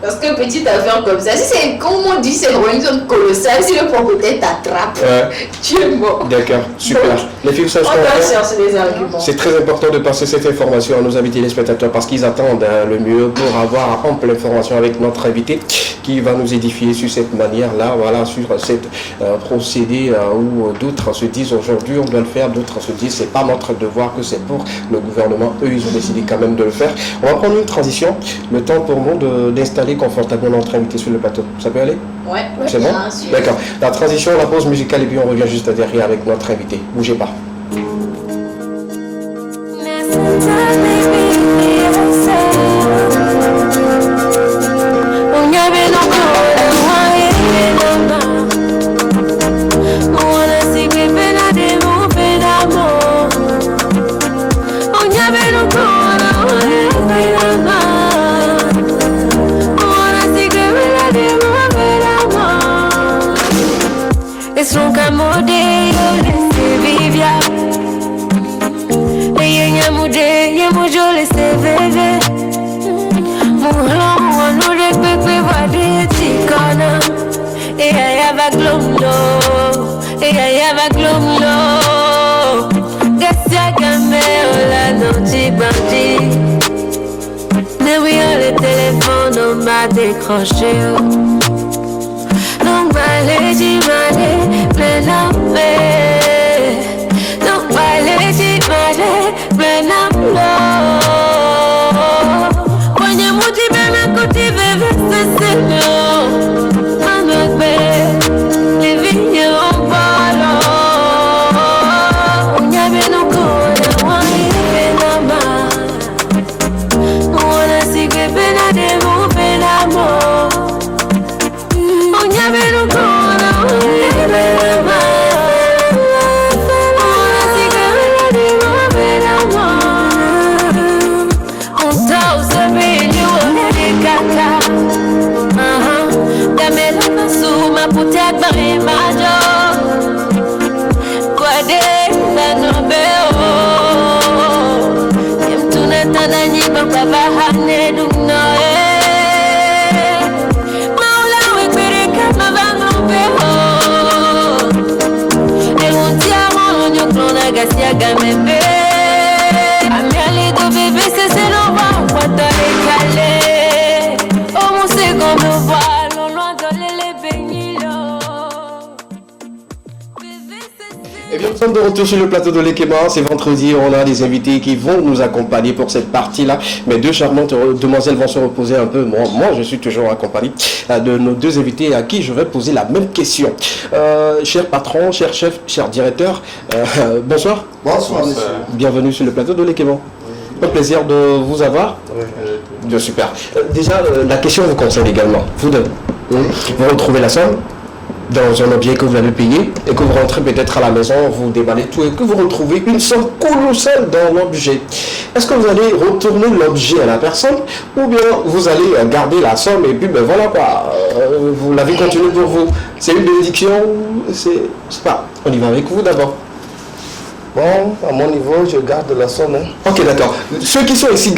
Parce que petite affaire comme ça, si c'est, comme on dit, c'est une zone colossale, si le propriétaire t'attrape, tu es mort. D'accord, super. Donc, les filles, ça on doit chercher les arguments. c'est très important de passer cette information à nos amis téléspectateurs parce qu'ils attendent le mieux pour avoir ample information avec notre invité qui va nous édifier sur cette manière-là, voilà, sur cette procédé où d'autres se disent aujourd'hui on doit le faire, d'autres se disent c'est pas notre devoir, que c'est pour le gouvernement. Eux, ils ont décidé quand même de le faire. On va prendre une transition, le temps pour nous d'installer confortablement notre invité sur le plateau. Ça peut aller? Ouais, C'est bon? bien sûr. D'accord. La transition, la pause musicale et puis on revient juste derrière avec notre invité. Bougez pas. Es nunca modelo de vivia. Ella mude, ye mujo le se veve. Muhlo muhlo de pepe vade tikana. Ella va glomlo, ella va glomlo. Gasia gambe ola no chibandi. Ne oui le téléphone on m'a décroché. Donc allez-y, plein amour. Donc allez-y, plein amour. Quand je motive mes côtés, c'est mieux. Avec les vignes en ballon. On y avait nos corps, on y avait la main. On a si que peine à démouvrir l'amour. On y avait nos corps. kasi agamebe amiali do bébé c'est l'on va quoi dans les calais oh mon c'est comme le voile on loin dans les bénilo bébé c'est Et bien, nous sommes de retour sur le plateau de l'Ekema. C'est vendredi, on a des invités qui vont nous accompagner pour cette partie-là. Mes deux charmantes demoiselles vont se reposer un peu. Moi, je suis toujours accompagné de nos deux invités à qui je vais poser la même question. Cher patron, cher chef, cher directeur, bonsoir. Bonsoir, monsieur. Bienvenue sur le plateau de l'Ekema. Un plaisir de vous avoir. Bien, super. Déjà, la question vous concerne également. Vous deux, vous retrouvez la somme dans un objet que vous avez payé et que vous rentrez peut-être à la maison, vous déballez tout et que vous retrouvez une somme colossale dans l'objet. Est-ce que vous allez retourner l'objet à la personne ou bien vous allez garder la somme et puis ben voilà quoi, vous l'avez continué pour vous. C'est une bénédiction, c'est pas. On y va avec vous d'abord. Bon, à mon niveau, je garde la somme. Hein. Ok, d'accord. Ceux qui sont ici,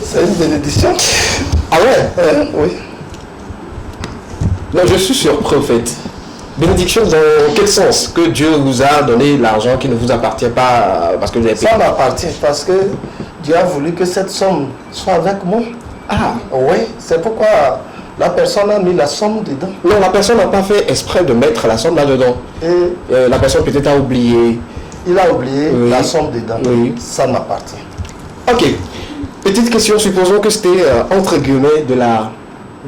C'est une bénédiction. Ah ouais, Oui. Non, je suis surpris en fait. Bénédiction dans quel sens? Que Dieu vous a donné l'argent qui ne vous appartient pas parce que vous avez payé. Ça m'appartient parce que Dieu a voulu que cette somme soit avec moi. Ah, Oui, c'est pourquoi la personne a mis la somme dedans. non, la personne n'a pas fait exprès de mettre la somme là-dedans. Et La personne peut-être a oublié. il a oublié Oui. la somme dedans. Oui. Ça m'appartient. Ok. Petite question, supposons que c'était entre guillemets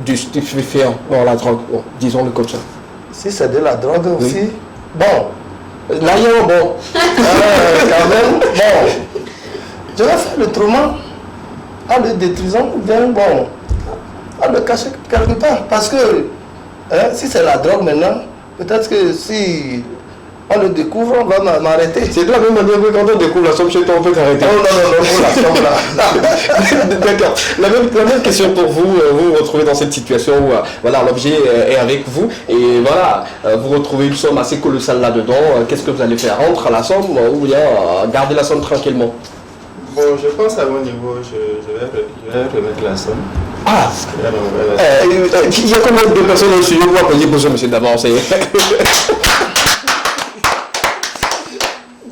du stupéfiant, non, la drogue, bon, disons-le comme ça. Si c'est de la drogue aussi, bon, Là, il y a un bon. quand même, bon, je vais faire le traitement en le détruisant ou bien, bon, en le cacher quelque part. Parce que si c'est la drogue maintenant, peut-être que si on le découvre, on va m'arrêter. C'est de la même manière que quand on découvre la somme chez toi, on peut t'arrêter. Oh non, pour la somme là. D'accord. La même question pour vous. Vous vous retrouvez dans cette situation où voilà, l'objet est avec vous et voilà, vous retrouvez une somme assez colossale là-dedans. Qu'est-ce que vous allez faire? Rendre la somme ou bien garder la somme tranquillement? Bon, je pense à mon niveau, je vais remettre la somme. Ah, Je vais remettre la somme. il y a combien de personnes dans le studio pour appeler pour ça, monsieur d'abord?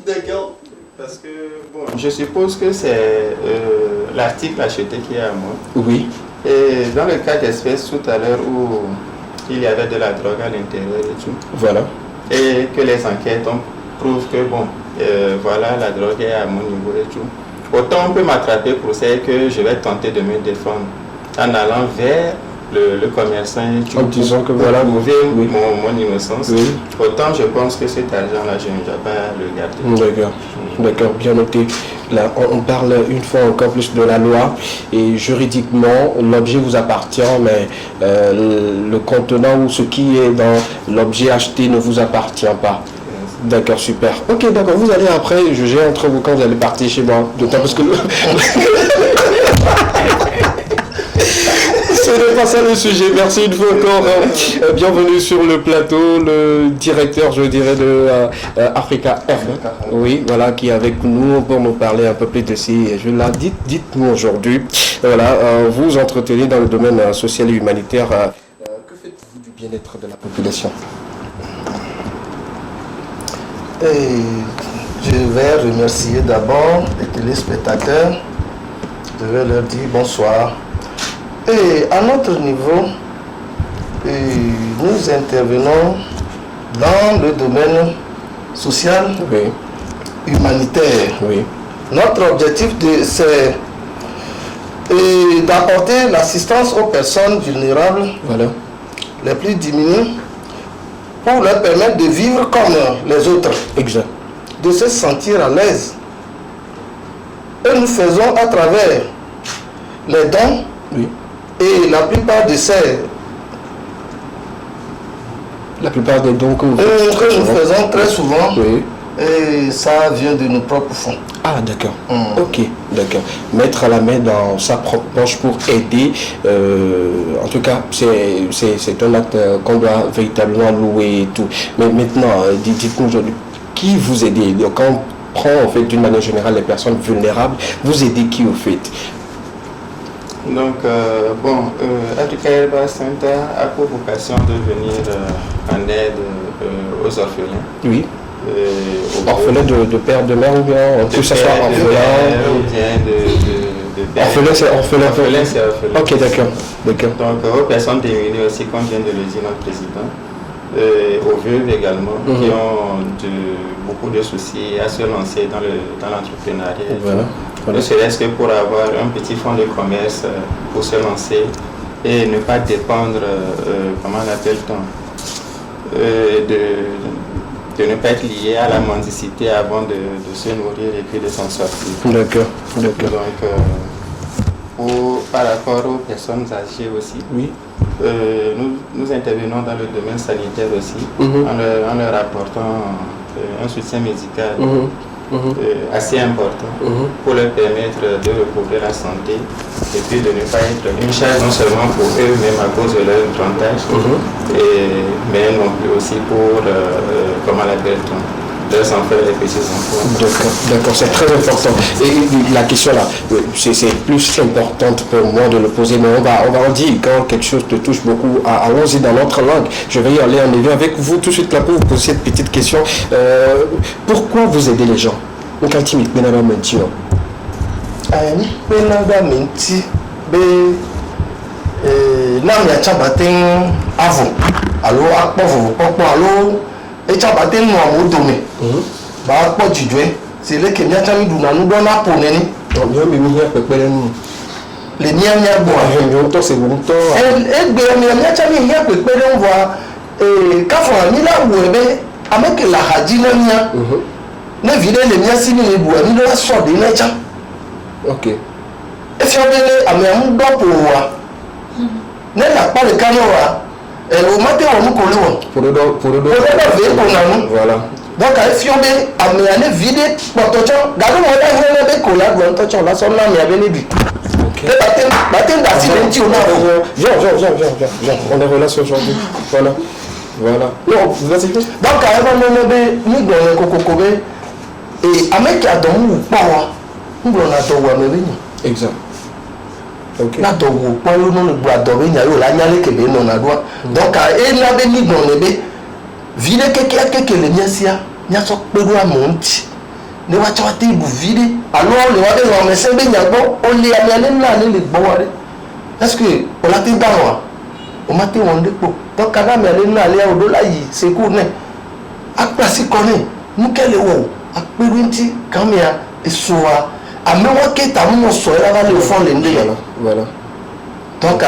D'accord. Parce que, bon, je suppose que c'est l'article acheté qui est à moi. Oui. Et dans le cas d'espèce tout à l'heure où il y avait de la drogue à l'intérieur et tout, Voilà. et que les enquêtes prouvent que, bon, voilà, la drogue est à mon niveau et tout, autant on peut m'attraper pour ça que je vais tenter de me défendre en allant vers le commerçant et tout, En disant que voilà, prouver oui. mon innocence. Oui. Autant je pense que cet argent-là, je ne vais pas le garder. D'accord, d'accord, bien noté. Là, on parle une fois encore plus de la loi et juridiquement, l'objet vous appartient, mais le contenant ou ce qui est dans l'objet acheté ne vous appartient pas. D'accord, super. Ok, d'accord, vous allez après juger entre vous quand vous allez partir chez moi. D'autant parce que... Ce n'est pas ça le sujet. Merci une fois encore. Bienvenue sur le plateau, le directeur, je dirais, de Africa FM. Oui, voilà, qui est avec nous pour nous parler un peu plus de ces jeux-là. Dites-nous aujourd'hui, voilà, vous entretenez dans le domaine social et humanitaire. Que faites-vous du bien-être de la population? Et je vais remercier d'abord les téléspectateurs. Je vais leur dire bonsoir. Et à notre niveau, nous intervenons dans le domaine social, Oui, humanitaire. oui, Notre objectif, c'est d'apporter l'assistance aux personnes vulnérables, voilà. les plus diminuées, pour leur permettre de vivre comme les autres, Exact. de se sentir à l'aise. Et nous faisons à travers les dons, Oui. et la plupart de ces La plupart des dons que vous que nous faisons très souvent, Oui. et ça vient de nos propres fonds. Ah, d'accord. Ok, d'accord. Mettre la main dans sa propre poche pour aider, en tout cas, c'est un acte qu'on doit véritablement louer et tout. Mais maintenant, dites-nous aujourd'hui, qui vous aidez? Quand on prend en fait d'une manière générale les personnes vulnérables, vous aidez qui au fait? Donc, bon, Africa Herba Center a pour vocation de venir en aide aux orphelins. Oui. Orphelin de père, de mère ou bien que ce soit orphelin ou bien de père. Orphelin, c'est orphelin. Orphelin, c'est orphelin. Ok, d'accord. Donc aux personnes démunies aussi, comme vient de le dire notre président, aux veuves également, qui ont beaucoup de soucis à se lancer dans l'entrepreneuriat. Voilà. Ne serait-ce que pour avoir un petit fonds de commerce pour se lancer et ne pas dépendre, comment l'appelle-t-on, de ne pas être lié à la mendicité avant de se nourrir et puis de s'en sortir. D'accord. Donc, par rapport aux personnes âgées aussi, oui. Nous intervenons dans le domaine sanitaire aussi, en leur apportant un soutien médical assez important pour leur permettre de recouvrer la santé et puis de ne pas être une charge non seulement pour eux, même à cause de leur grand âge, mais non plus aussi pour, comment l'appelle-t-on, leurs enfants et les petits-enfants. D'accord, c'est très important. Et la question là, c'est plus importante pour moi de le poser, mais on va en dire quand quelque chose te touche beaucoup. Allons-y dans notre langue. Je vais y aller en éveil avec vous tout de suite là pour vous poser cette petite question. Pourquoi vous aidez les gens? C'est là que nous avons dit que les miens bois. C'est bon temps. Et bien, nous avons dit que quand on a avec la radine, nous avons les miens si nous les bois, nous avons sorti les gens. Ok. Et si on a un bon pour moi, nous n'avons pas le canon. Au matin, on nous colle. Pour le voilà. Donc, si on a un vide, on est relâché aujourd'hui. Voilà. Non, vas-y. Donc, exact. Ok. Donc, vide que les miens nya so peru amonti ne wa chawate bu vide alors le wa de wa mese be nyagbo o le amiane na le gbo wa re est-ce que on la tin tawa o mate won depo to kana me le na le odo la yi se ku ne apasi koni nu kele wo aperu nti kamia esoa ame wa ke ta mo so era ba le fon le nde voilà donc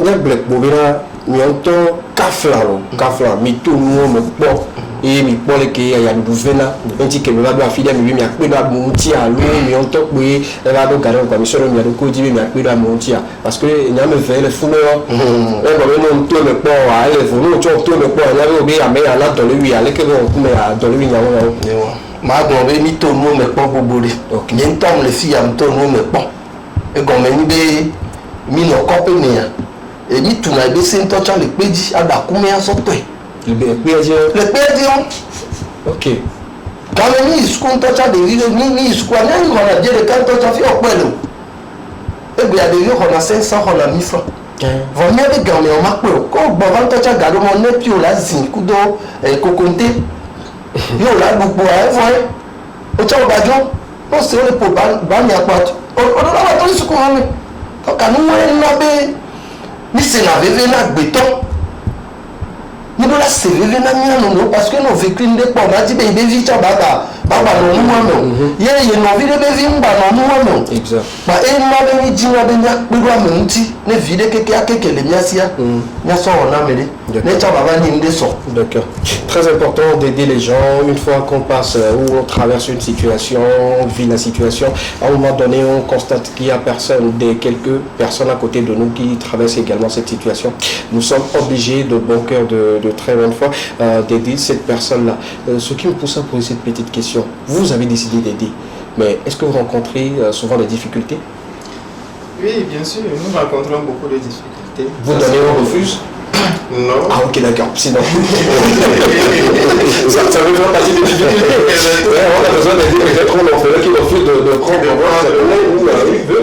ne black bobira mianto kafla mito no me po et mi po le ke ya du vena nti ke me ba do afide mi akpe do amunti alo mianto pe e ba do gare kwa mi so mi ado ko di mi akpe do amunti parce que nya me fait le funo e bo me no to me po a le funo cho to me po nya be ya me ala do le wi ale ke bo me a do le wi nya wo ma do be mi to no me po gbogbo re ni ntom le fi am to no me po e go me ni be mi no ko pe ni ya èmi tuna ebe se ntọ́cha le péjì adakume asọ́tọ̀ ẹ̀. le péjì ok. kàmé ní ìsukú ntọ́cha de rí ní ìsukú àná ní ìhọ̀nà jẹ́rẹ̀ ká ntọ́cha fi ọ̀pẹ́ lò ebi àdéhùn ìhọ̀nà 500 ìhọ̀nà 1000 francs. vọ̀nyẹ́ bí gàmé ọ̀ma pé o kó gbọ̀n bá ntọ́cha gàdó mọ nẹ́pì ò la zìn kúdó kokonté yóò la gbogbo àẹ́fọ́ ẹ̀ o tẹ́ ọ̀gbàjọ́ ó sì ó lè pò bá ní apá ọ̀dọ́ lọ́wọ́ tó ń sukú wọn mi ọ̀kà ní wọ́n ń lọ bẹ́ẹ̀. Ni c'est la veve na béton ni dola c'est veve na miano parce que no vécu ndé po ma di be vi cha baba no mo ye no vide be vi mba no mo exact ba e ma be ni jinwa be nya pe do amunti ne vide keke akeke le miasia nya so na mele ne cha baba ni ndé so. D'accord. Très important d'aider les gens une fois qu'on passe ou on traverse une situation, on vit la situation, à un moment donné on constate qu'il y a quelques personnes à côté de nous qui traversent également cette situation. Nous sommes obligés de bon cœur, de très bonne foi, d'aider cette personne-là. Ce qui me pousse à poser cette petite question, vous avez décidé d'aider, mais est-ce que vous rencontrez souvent des difficultés? Oui, bien sûr, nous rencontrons beaucoup de difficultés. Vous donnez un refus? Non. Ah ok, d'accord, sinon. ça veut faire partie des difficultés. On a besoin d'aider peut-être un orphelin qui refuse de prendre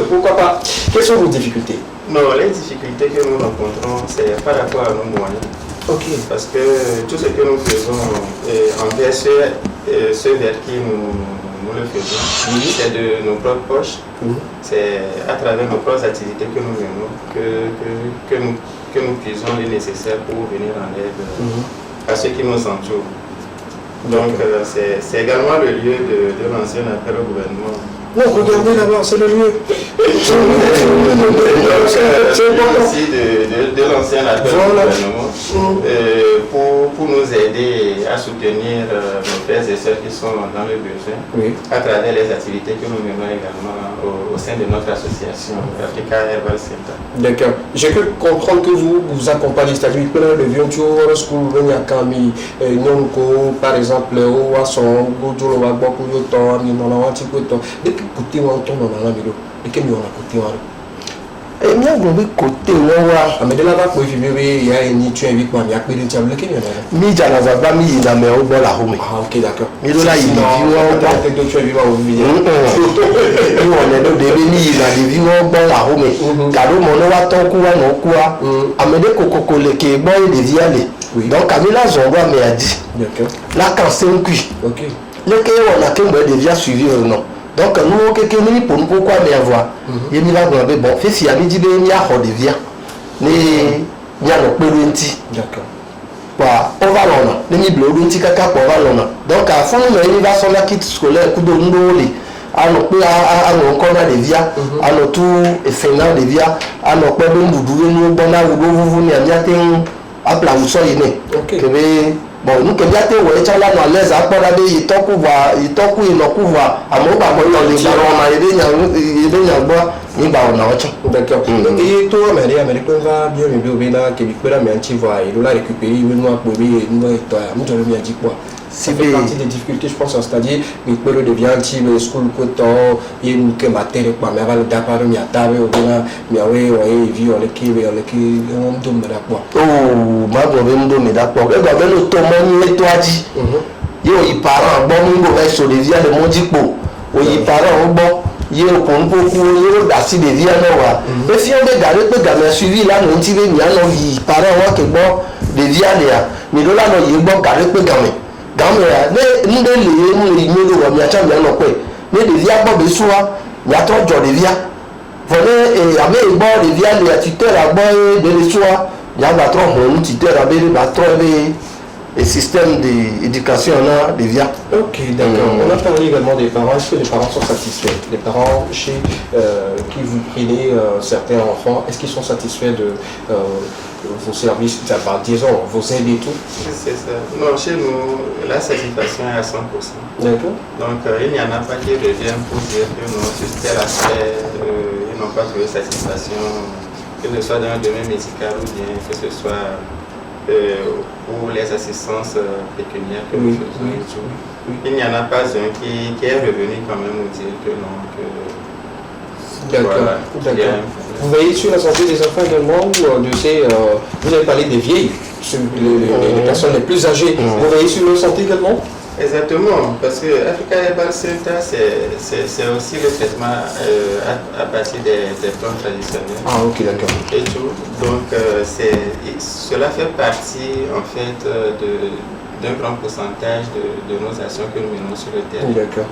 pourquoi pas. Quelles sont vos difficultés? Non, les difficultés que nous rencontrons, c'est par rapport à nos moyens. Ok. Parce que tout ce que nous faisons envers ceux vers qui nous le faisons, c'est de nos propres poches. C'est à travers nos propres activités que nous menons que nous puisons les nécessaires pour venir en aide à ceux qui nous entourent. Donc c'est également le lieu de l'ancien appel au gouvernement. Non, regardez là-bas, c'est le lieu. C'est aussi de l'ancien appel au gouvernement pour nous aider à soutenir nos frères et sœurs qui sont dans le besoin à travers les activités que nous menons également au sein de notre association Africa Herbal Center. D'accord. J'ai pu comprendre que vous accompagnez, c'est-à-dire que le Viontuo School Kami, Nyonko, par exemple, au Wasson, Gojolo, Waboku, Yoto, Ninola, Tikoto, depuis côté où on tourne dans la vidéo, et que nous on a côté où et bien on veut côté où ah mais de là-bas pour filmer il y a une tu invite moi il y a que des tiens le qui vient mi jana za ba mi na me o bo la home ah ok d'accord mi do la yi vi won ba te do tu invite au vidéo ni on est do de mi na de vi won bo la home ka do mo no wa ton ku wa no ku wa amede kokoko le ke bo de vi ale donc Camila Zongo me a dit d'accord là quand c'est un cuit ok le que on a que de vi a suivi non. Donc nous quelqu'un ni pour nous pourquoi mais avoir il n'y va pas bon fait si ami dit ben il y a hors de via ni il y a le pelenti d'accord quoi on va là ni blonti kaka pour va là donc à fond mais il va son la kit scolaire coup de ndoli à no pe à no kona de via à no tout et final de via à no pe do ndudu ni bona wo vous ni amiaten apla vous so yene que bon nous que bien te ouais ça là dans les apports là il toku il no kuva amo ba mo le baron ma ebe nya gba ni ba ona ocho d'accord et toi Amérique va bien me bien là que bikpera me anti voix il l'a récupérer il nous a probé nous et toi nous devons bien dire quoi c'est partie des difficultés je pense c'est-à-dire bikpera devient anti le school coton il nous que mater quoi mais avant d'appart mi atave au bien mi awe ouais vie on le qui on donne d'accord oh ma go be ndo me d'accord e go be lo to mo ni to aji yo yi parent gbo mi go be so de via le mo jipo o yi parent o gbo ye o pon poku ye da si de via no wa e fi on be gare pe ga me suivi la no ti be mi ano yi parent wa ke gbo de via le a mi do la no yi gbo gare pe ga me ya ne nde le mu ri mi lo wa mi acha mi ano pe ne de via gbo be suwa ya to jo de via vole e ame gbo de via le ti te la gbo de le suwa ya ba trop mon ti te la be ba trop be et système d'éducation là devient. Ok, d'accord. On a parlé également des parents. Est-ce que les parents sont satisfaits? Les parents chez qui vous prenez certains enfants, est-ce qu'ils sont satisfaits de vos services, disons, vos aides et tout? C'est ça. Non, chez nous, la satisfaction est à 100%. D'accord. Donc, il n'y en a pas qui reviennent pour dire que non, sur tel aspect, ils n'ont pas trouvé satisfaction, que ce soit dans le domaine médical ou bien que ce soit pour les assistances pécuniaires que nous faisons et tout. Il n'y en a pas un qui est revenu quand même nous dire que non, que... D'accord, voilà, d'accord. Vous veillez sur la santé des enfants également ou de ces... vous avez parlé des vieilles, les personnes les plus âgées. Vous veillez sur leur santé également? Exactement, parce que Africa Herbal Center, c'est aussi le traitement à partir des plantes traditionnelles. Ah ok, d'accord. Et tout. Donc, cela fait partie en fait d'un grand pourcentage de nos actions que nous menons sur le terrain. D'accord.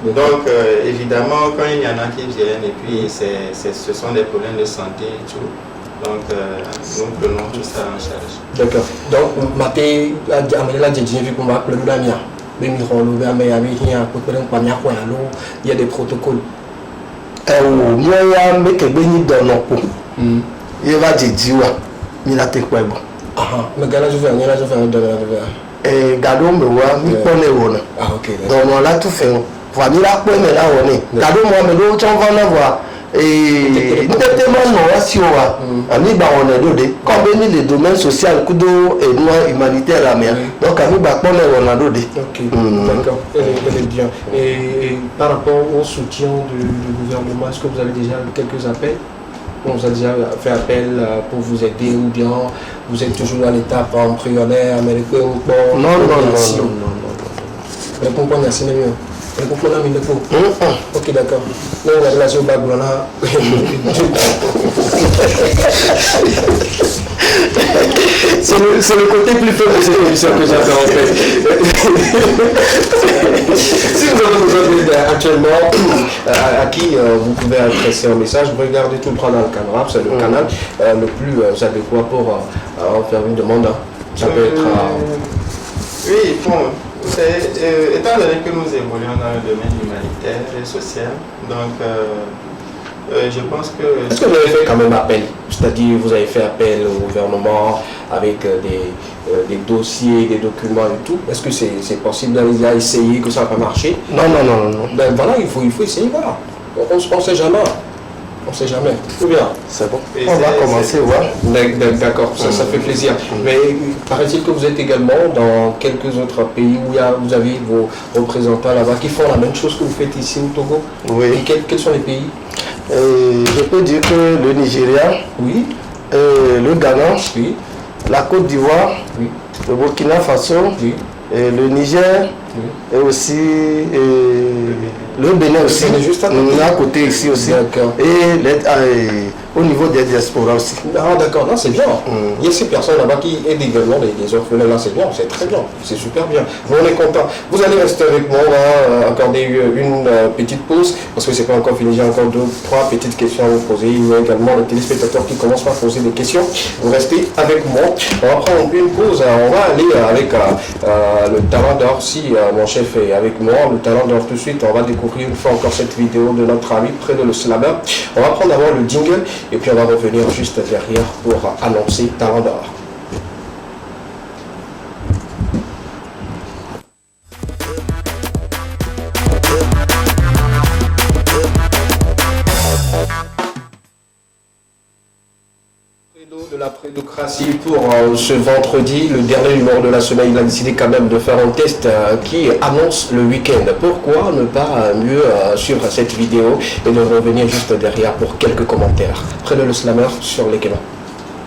Donc, évidemment, quand il y en a qui viennent et puis ce sont des problèmes de santé et tout, donc nous prenons tout ça en charge. D'accord. Donc, Maté, il y a des protocoles. Il va dire il a été quoi bon. Ah, mais gars là je vais et gado me wa mi pone wona. Ah ok. Donc on l'a tout fait. Voilà, il a quoi mais là on est. Gado moi me do chon va na voir. Et tellement non si on va. Ami ba on est dodé. Comme les domaines social kudo et noir humanitaire la mer. Donc ami ba pone wona dodé. Ok. D'accord. Elle est bien. Et par rapport au soutien du gouvernement, est-ce que vous avez déjà quelques appels? On vous a déjà fait appel pour vous aider ou bien vous êtes toujours à l'étape embryonnaire américain ou pas? Non. Le comprendre c'est mieux. Le comprendre mais le faut. Ok d'accord. Là on a relation au bac là. C'est le côté plus faible de cette émission que j'adore en fait. Si vous avez besoin d'aide actuellement, à qui vous pouvez adresser un message, vous regardez tout le temps dans le canal, c'est le canal le plus adéquat pour faire une demande. Ça peut être... Oui, bon, étant donné que nous évoluons dans le domaine humanitaire et social, donc je pense que... Est-ce que vous avez fait quand même appel? C'est-à-dire vous avez fait appel au gouvernement avec des dossiers, des documents et tout. Est-ce que c'est possible d'aller à essayer que ça va pas marcher? Non. Ben voilà, il faut essayer, voilà. On ne sait jamais. On ne sait jamais. Tout bien. C'est bon. Et On va commencer, voir. D'accord, ça fait plaisir. Mais paraît-il que vous êtes également dans quelques autres pays où vous avez vos représentants là-bas qui font la même chose que vous faites ici au Togo? Oui. Et quels sont les pays? Je peux dire que le Nigeria, Oui. Le Ghana, Oui. la Côte d'Ivoire, Oui. le Burkina Faso, Oui. et le Niger, Oui. et aussi le Bénin aussi, Bénin, juste à côté ici aussi, D'accord. et au niveau des diasporas aussi. Ah d'accord, non c'est bien. Il y a ces personnes là-bas qui aident également les orphelins là, c'est bien, c'est très bien, c'est super bien. Bon, on est content. Vous allez rester avec moi, on va accorder une petite pause parce que c'est pas encore fini, j'ai encore 2-3 petites questions à vous poser. Il y a également les téléspectateurs qui commencent par poser des questions. Vous restez avec moi. On va prendre une pause, on va aller avec le talent d'or. Si mon chef est avec moi, le talent d'or tout de suite, on va découvrir une fois encore cette vidéo de notre ami près de le slammer. On va prendre d'abord le jingle et puis on va revenir juste derrière pour annoncer talent d'or. De la prédocratie pour ce vendredi, le dernier numéro de la semaine, il a décidé quand même de faire un test qui annonce le week-end. Pourquoi ne pas mieux suivre cette vidéo et de revenir juste derrière pour quelques commentaires. Près de le slammer sur les Québec.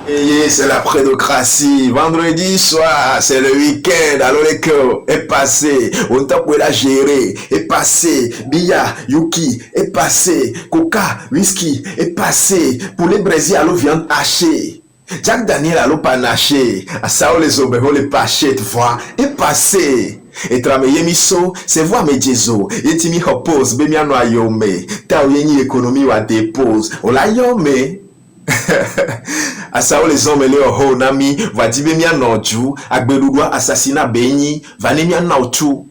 Et c'est la prédocratie. Vendredi soir, c'est le week-end. Alors les cœurs est passé. On t'a pour la gérer. Est passé. Bia, Yuki est passé. Coca, whisky est passé. Pour les Brésil, alors viande hachée. Jack Daniel allo panaché. À ça, les obeho les pachets, voix est passé. Et travailler miso, c'est voir mes jezo. Et timi hopos, bemia no ayome. Ta oyenyi économie wa dépose. O la yome. À ça, les hommes, les ho nami, va dire bien non-ju, agbedoua assassinat béni, va nemia nautu.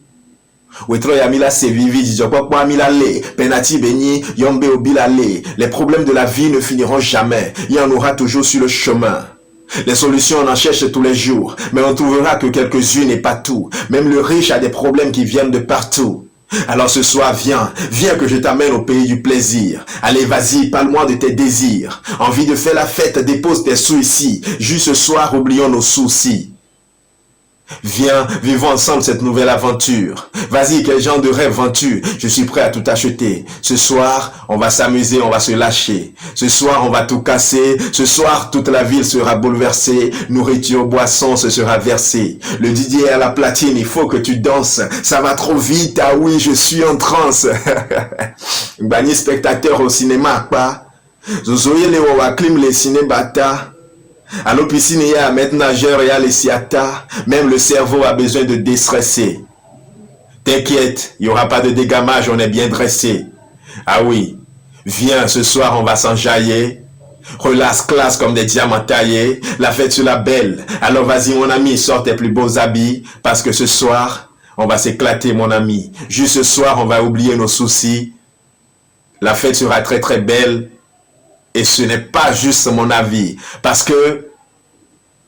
Wetro yamila se vivi, dijokwa amila le, penati béni, yombe obila le. Les problèmes de la vie ne finiront jamais. Il y en aura toujours sur le chemin. Les solutions, on en cherche tous les jours, mais on trouvera que quelques-unes et pas tout. Même le riche a des problèmes qui viennent de partout. Alors ce soir, viens que je t'amène au pays du plaisir. Allez, vas-y, parle-moi de tes désirs. Envie de faire la fête, dépose tes sous ici. Juste ce soir, oublions nos soucis. Viens, vivons ensemble cette nouvelle aventure. Vas-y, quel genre de rêve vends-tu? Je suis prêt à tout acheter. Ce soir, on va s'amuser, on va se lâcher. Ce soir, on va tout casser. Ce soir, toute la ville sera bouleversée. Nourriture, boisson, ce sera versé. Le DJ à la platine, il faut que tu danses. Ça va trop vite, ah oui, je suis en transe. Banni spectateur au cinéma, pas? Zozoye le wawaklim les cinébata. À nos piscines, il y a un maître nageur, il y a les siata. Même le cerveau a besoin de déstresser. T'inquiète, il n'y aura pas de dégamage, on est bien dressé. Ah oui, viens, ce soir on va s'enjailler. Relax, classe comme des diamants taillés. La fête sur la belle. Alors vas-y mon ami, sors tes plus beaux habits. Parce que ce soir, on va s'éclater mon ami. Juste ce soir, on va oublier nos soucis. La fête sera très très belle. Et ce n'est pas juste mon avis. Parce que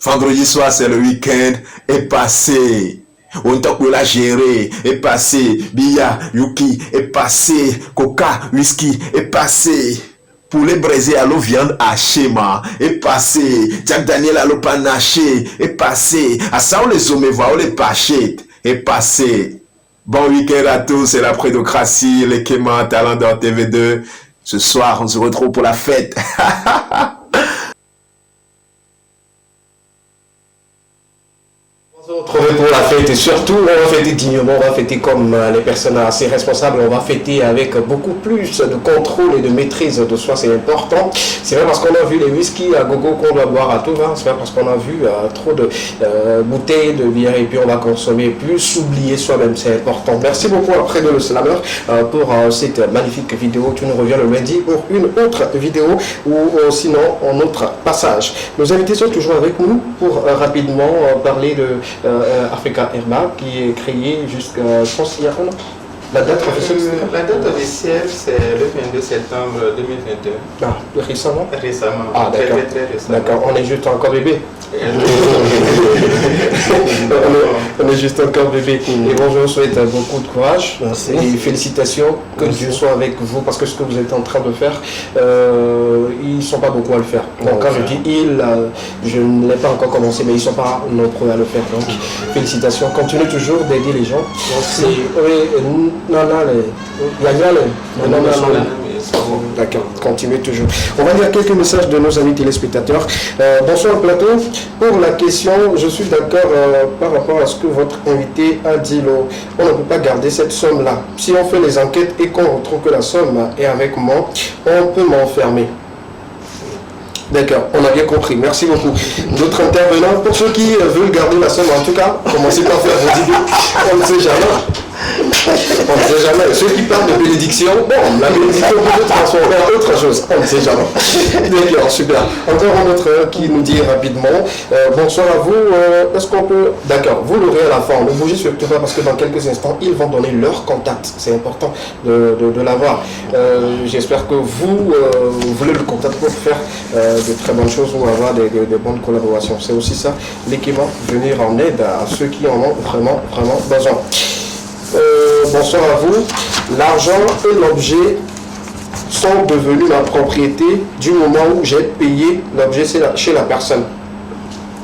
vendredi soir, c'est le week-end. Est passé. On t'a pour la gérer. Est passé. Bia, Yuki. Est passé. Coca, whisky. Est passé. Pour les braiser à l'eau viande hachée, ma. Est passé. Jack Daniel à l'eau panaché. Est passé. À ça, on les hommes voient, on les pachète. Est passé. Bon week-end à tous. C'est la prédocratie. Les Kéma, Talent d'Or TV2. Ce soir, on se retrouve pour la fête. On se retrouve pour la fête, et surtout, on va fêter dignement, on va fêter comme les personnes assez responsables, on va fêter avec beaucoup plus de contrôle et de maîtrise de soi, c'est important. C'est vrai parce qu'on a vu les whisky à gogo qu'on doit boire à tout va, c'est vrai parce qu'on a vu trop de bouteilles de bière et puis on va consommer plus, s'oublier soi-même, c'est important. Merci beaucoup après de le slammer pour cette magnifique vidéo. Tu nous reviens le lundi pour une autre vidéo ou sinon un autre passage. Nos invités sont toujours avec nous pour rapidement parler de Africa Herba qui est créé jusqu'à la date officielle. La date officielle c'est le 22 septembre 2021. Ah, récemment. Ah, très d'accord. récemment. D'accord, on est juste encore bébé. On est juste encore bébé. Et bon, je vous souhaite beaucoup de courage. Merci. Et félicitations. Que Dieu soit avec vous parce que ce que vous êtes en train de faire, ils ne sont pas beaucoup à le faire. Donc, quand je dis ils, je ne l'ai pas encore commencé, mais ils ne sont pas nombreux à le faire. Donc, félicitations. Continuez toujours d'aider les gens. D'accord, continuez toujours. On va lire quelques messages de nos amis téléspectateurs. Bonsoir plateau. Pour la question, je suis d'accord par rapport à ce que votre invité a dit. On ne peut pas garder cette somme-là. Si on fait les enquêtes et qu'on retrouve que la somme est avec moi, on peut m'enfermer. D'accord, on a bien compris. Merci beaucoup. D'autres intervenants, pour ceux qui veulent garder la somme, en tout cas, commencez par faire vos idées. On ne sait jamais. On ne sait jamais. Ceux qui parlent de bénédiction, bon, la bénédiction peut se transformer en autre chose. On ne sait jamais. D'accord, super. Encore un autre qui nous dit rapidement. Bonsoir à vous. Est-ce qu'on peut... D'accord, vous l'aurez à la fin. Ne bougez surtout pas parce que dans quelques instants, ils vont donner leur contact. C'est important de l'avoir. J'espère que vous voulez le contact pour faire de très bonnes choses ou avoir de bonnes collaborations. C'est aussi ça, l'équipement, venir en aide à ceux qui en ont vraiment, vraiment besoin. Bonsoir à vous. L'argent et l'objet sont devenus ma propriété du moment où j'ai payé l'objet chez la personne.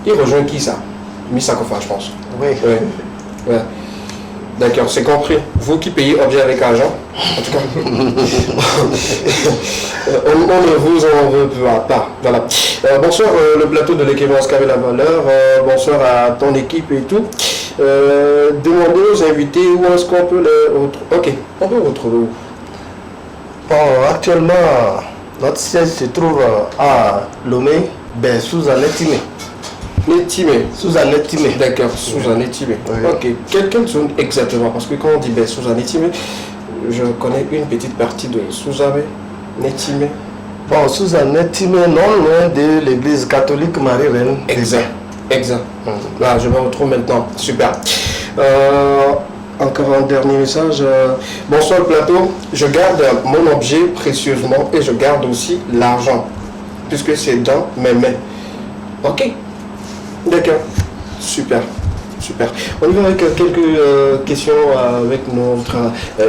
Il rejoint qui ça? Misakofa, je pense. Oui. Ouais. D'accord, c'est compris. Vous qui payez objet avec argent, en tout cas, on ne vous en veut pas. Voilà. Bonsoir, le plateau de l'équivalence Carré la Valeur. Bonsoir à ton équipe et tout. Demandez aux invités où est-ce qu'on peut les retrouver. Ok, on peut retrouver où? Bon, actuellement, notre siège se trouve à Lomé, sous un Nétimé. Nétimé. Sous un Nétimé. D'accord, sous un Nétimé. Oui. Ok, quelle zone exactement? Parce que quand on dit sous un Nétimé, je connais une petite partie de Sous-Amé, Nétimé. Bon, sous un Nétimé, non loin de l'église catholique Marie-Reine. Exact. Là, je me retrouve maintenant. Super. Encore un dernier message. Bonsoir le plateau. Je garde mon objet précieusement et je garde aussi l'argent, puisque c'est dans mes mains. Ok. D'accord. Super. On y va avec quelques questions avec notre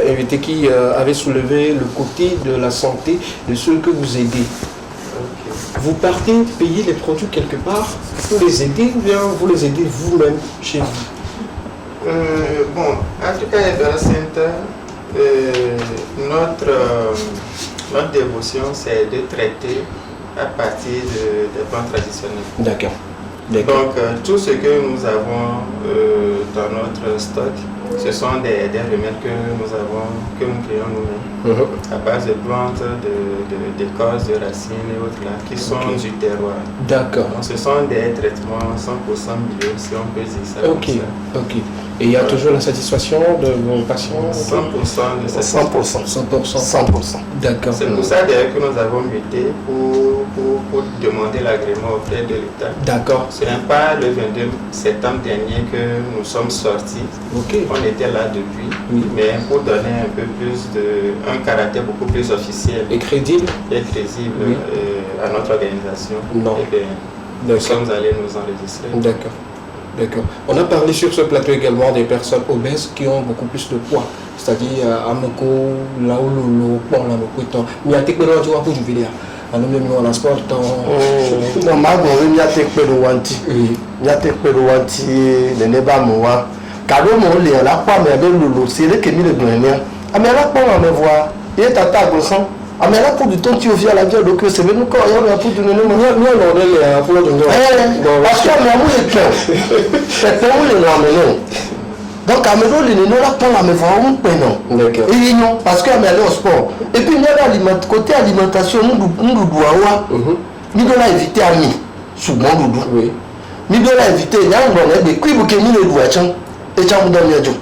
invité qui avait soulevé le côté de la santé de ceux que vous aidez. Vous partez payer les produits quelque part pour les aider ou bien vous les aidez vous-même chez vous? Bon, Africa Herba Center, notre dévotion, c'est de traiter à partir des plantes traditionnelles. D'accord. Donc, tout ce que nous avons dans notre stock, ce sont des remèdes que nous créons nous-mêmes, à base de plantes, d'écorces, de racines et autres là, qui sont du terroir. D'accord. Donc, ce sont des traitements 100% bio, si on peut dire ça. Ok. Et il y a toujours la satisfaction de vos patients? 100% de satisfaction. 100%. D'accord. C'est pour ça d'ailleurs que nous avons muté pour demander l'agrément auprès de l'État. D'accord. Ce n'est pas le 22 septembre dernier que nous sommes sortis. Ok. On était là depuis, mais pour donner un peu plus un caractère beaucoup plus officiel et crédible à notre organisation. Non. Et bien, nous sommes allés nous enregistrer. D'accord. On a parlé sur ce plateau également des personnes obèses qui ont beaucoup plus de poids. C'est-à-dire, Amoko, Laololo, Pon, Miatekbero, tu vois, pour du vidéo. On a sport. Non, Miatekberowanti, le Nebamoa. Cadeau, mon lien, la pomme, mais le loulou, c'est le qui est mis le grenier. Ah, mais la pomme, on me voit. Il est à ta gauche. Ah mais là pour du temps tu viens à la vie donc c'est venu quand il y a pour du nom non on est là pour du nom parce que mais moi les plans c'est pour les ramener donc à mesure les nénos là pour la me voir un peu non d'accord et non parce que mais aller au sport et puis il y a côté alimentation nous doit nous doit éviter à mi souvent doudou oui nous doit éviter il y a un bon des qui vous que nous le doit chang et chang dans miajo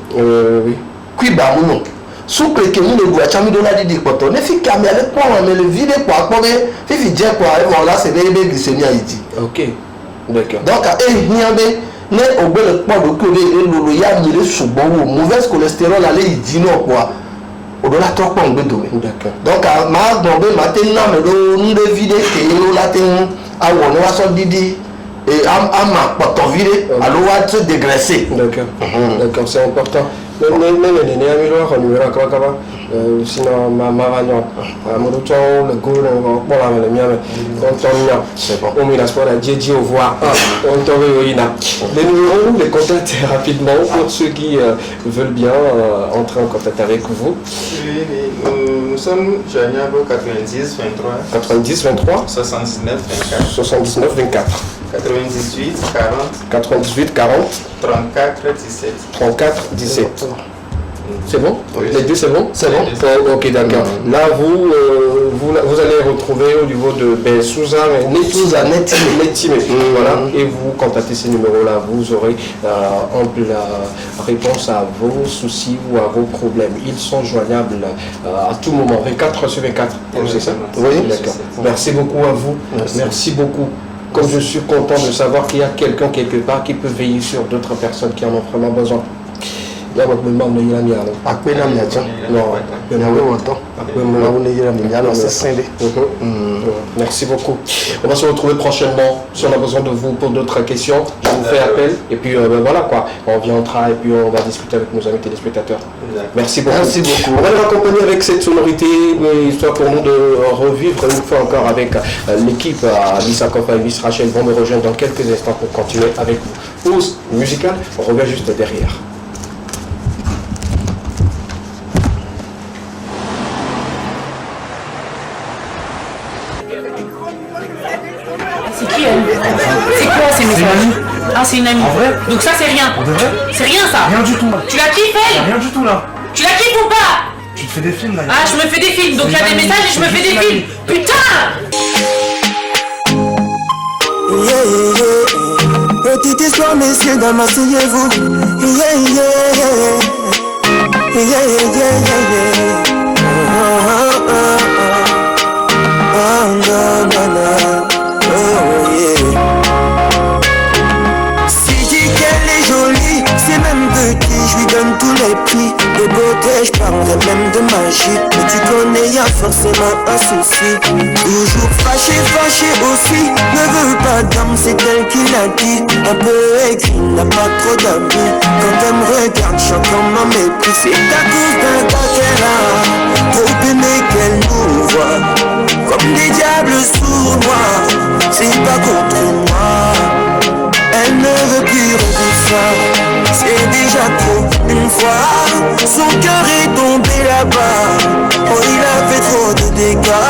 oui qui ba mu non souple que nous le doit chang dola di poto ne fi camé le point mais le vide quoi comme fi dire quoi voilà c'est bébé glycémie Haïti OK d'accord donc niambe ne ogbe le point de que le ya mi le subo mauvaise cholestérol aller dit non quoi au dollar trop pas ngbedo d'accord donc ma dombe matin na me do nde vide que yo la ten awon wa so didi et ama poto vide alors va se dégraisser d'accord d'accord c'est important mais ne améliorer on verra comment sinon ma réunion moto le goût pour la le mien c'est bon on met la sport à Djidji au voir on t'aurait les numéros les contacts rapidement pour ceux qui veulent bien entrer en contact avec vous. Nous sommes joignables 90 23 90 23 79 24 79 24 98 40 98 40 34 17 34 17. C'est bon oui. Les deux c'est bon. C'est bon. Ok d'accord. Là vous allez retrouver au niveau de Souza Netime. Voilà. Et vous contactez ces numéros là, vous aurez ample réponse à vos soucis ou à vos problèmes. Ils sont joignables à tout moment, 24 sur 24. C'est ça. Oui. D'accord. Merci beaucoup à vous. Merci beaucoup. Comme je suis content de savoir qu'il y a quelqu'un quelque part qui peut veiller sur d'autres personnes qui en ont vraiment besoin. Là, votre membre n'est pas là. À peine à mia non, il y a longtemps. Merci beaucoup. On va se retrouver prochainement. Si on a besoin de vous pour d'autres questions, je vous fais appel. Et puis voilà quoi. On viendra et puis on va discuter avec nos amis téléspectateurs. Merci beaucoup. Merci beaucoup. On va les raccompagner avec cette sonorité, histoire pour nous de revivre une fois encore avec l'équipe Miss Akofa et Miss Rachel vont me rejoindre dans quelques instants pour continuer avec vous. Pause musicale, on revient juste derrière. C'est quoi ces messages? Ah c'est une amie. En vrai? Donc ça c'est rien. C'est rien ça. Rien du tout. Tu la kiffes elle? Rien du tout là. Tu la kiffes ou pas? Tu te fais des films là. Ah je me fais des films donc il y a des messages et je me fais des films. Putain. Petite histoire messieurs dames asseyez-vous. Si dit qu'elle est jolie, c'est même petit, je lui donne tous les prix. De beauté, je parlerai même de magie. Mais tu connais, y a forcément un souci. Toujours fâché aussi. Ne veut pas d'âme, c'est elle qui l'a dit. Un peu écrit, n'a pas trop d'amis. Quand elle me regarde, chante comme un mépris. C'est à cause d'un gars qu'elle a trop aimé qu'elle nous voit comme des diables sournois. C'est pas contre moi, elle ne veut plus revivre ça. C'est déjà trop une fois. Son cœur est tombé là-bas. Oh il a fait trop de dégâts.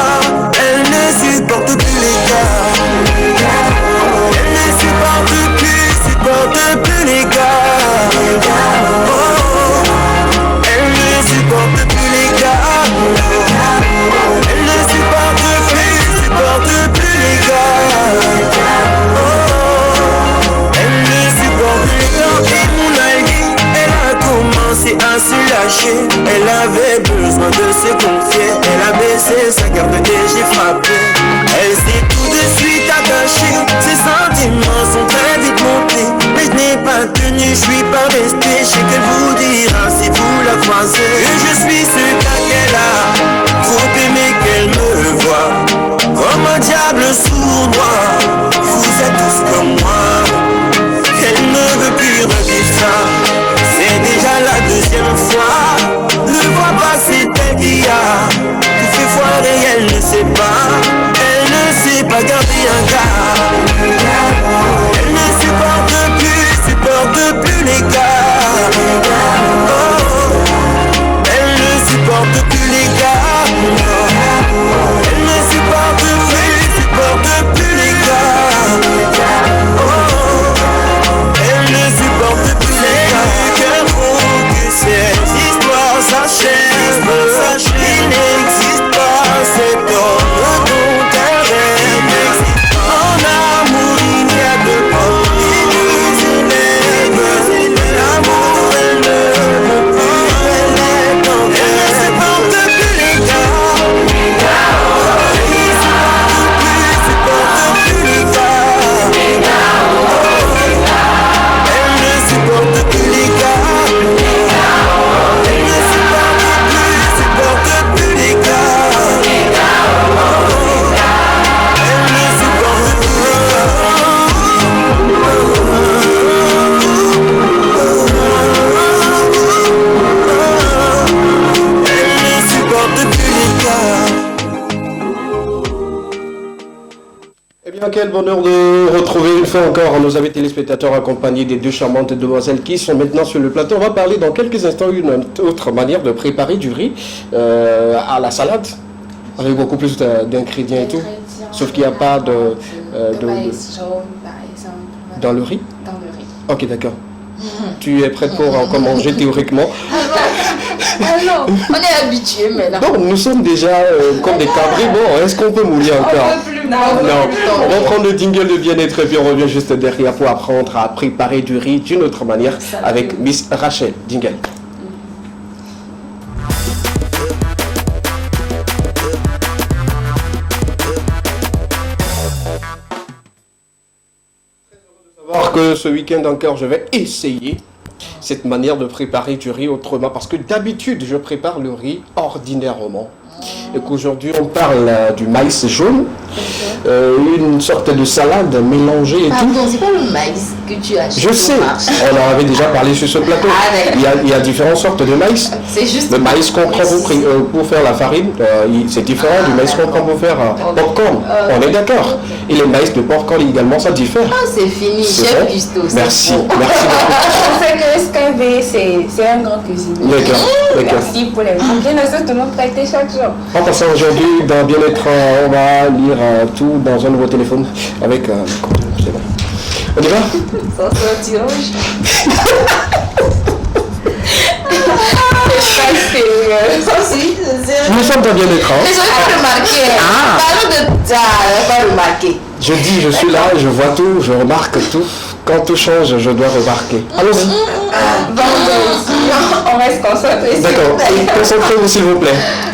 Elle ne supporte plus les gars. Elle ne supporte plus les gars. Oh, elle ne supporte plus les gars. Elle ne supporte plus les gars. Oh, elle ne supporte plus les gars. Et mon allié, elle a commencé à se lâcher. Elle avait besoin de se confier. Elle a baissé sa garde et j'ai frappé. Elle s'est tout de suite attachée. Ses sentiments sont très vite montés. Mais je n'ai pas tenu, je suis pas resté. Je sais qu'elle vous dira si vous la croisez que je suis ce gars qu'elle a trop aimé qu'elle me voit comme un diable sournois. Vous êtes tous comme moi. Elle ne veut plus revivre ça. C'est déjà la deuxième fois. Le voit pas, c'est elle qui a tout fait foirer. Elle ne sait pas. Elle ne sait pas garder un gars. Elle ne supporte plus les gars. Oh, elle ne supporte plus les gars. Quel bonheur de retrouver une fois encore nos amis téléspectateurs accompagnés des deux charmantes demoiselles qui sont maintenant sur le plateau. On va parler dans quelques instants d'une autre manière de préparer du riz à la salade, avec beaucoup plus d'ingrédients et tout. Sauf qu'il n'y a pas de maïs jaune, par exemple. Dans le riz. Dans le riz. Ok, d'accord. Tu es prête pour en manger théoriquement? Ah non, on est habitué maintenant. Bon, nous sommes déjà comme des cabris. Bon, est-ce qu'on peut mouiller encore? Non. On va prendre le jingle de bien-être et puis on revient juste derrière pour apprendre à préparer du riz d'une autre manière avec Miss Rachel. Jingle. Savoir que ce week-end encore, je vais essayer cette manière de préparer du riz autrement parce que d'habitude, je prépare le riz ordinairement. Et qu'aujourd'hui, on parle du maïs jaune, une sorte de salade mélangée et tout. Pardon, c'est pas le maïs que tu achètes. Je sais, on en avait déjà parlé sur ce plateau. Il y a différentes sortes de maïs. C'est juste le maïs qu'on prend pour faire la farine, c'est différent du maïs qu'on prend pour faire popcorn. On est d'accord. Et les maïs de popcorn également, ça diffère. Ah, c'est fini, chef Gusto. Merci, merci beaucoup. On sait que SKV, c'est un grand cuisinier. D'accord. Merci pour les ingredients de nous prêter chaque jour. En passant aujourd'hui, dans Bien-être, on va lire tout dans un nouveau téléphone avec c'est bon. On y va? Sans sortir. Nous sommes dans Bien-être. Mais je n'ai pas remarqué. Parlons de ça, je n'ai pas remarqué. Je dis, je suis là, je vois tout, je remarque tout. Quand tout change, je dois remarquer. Allons-y. On reste concentré. D'accord, concentrez-vous s'il vous plaît.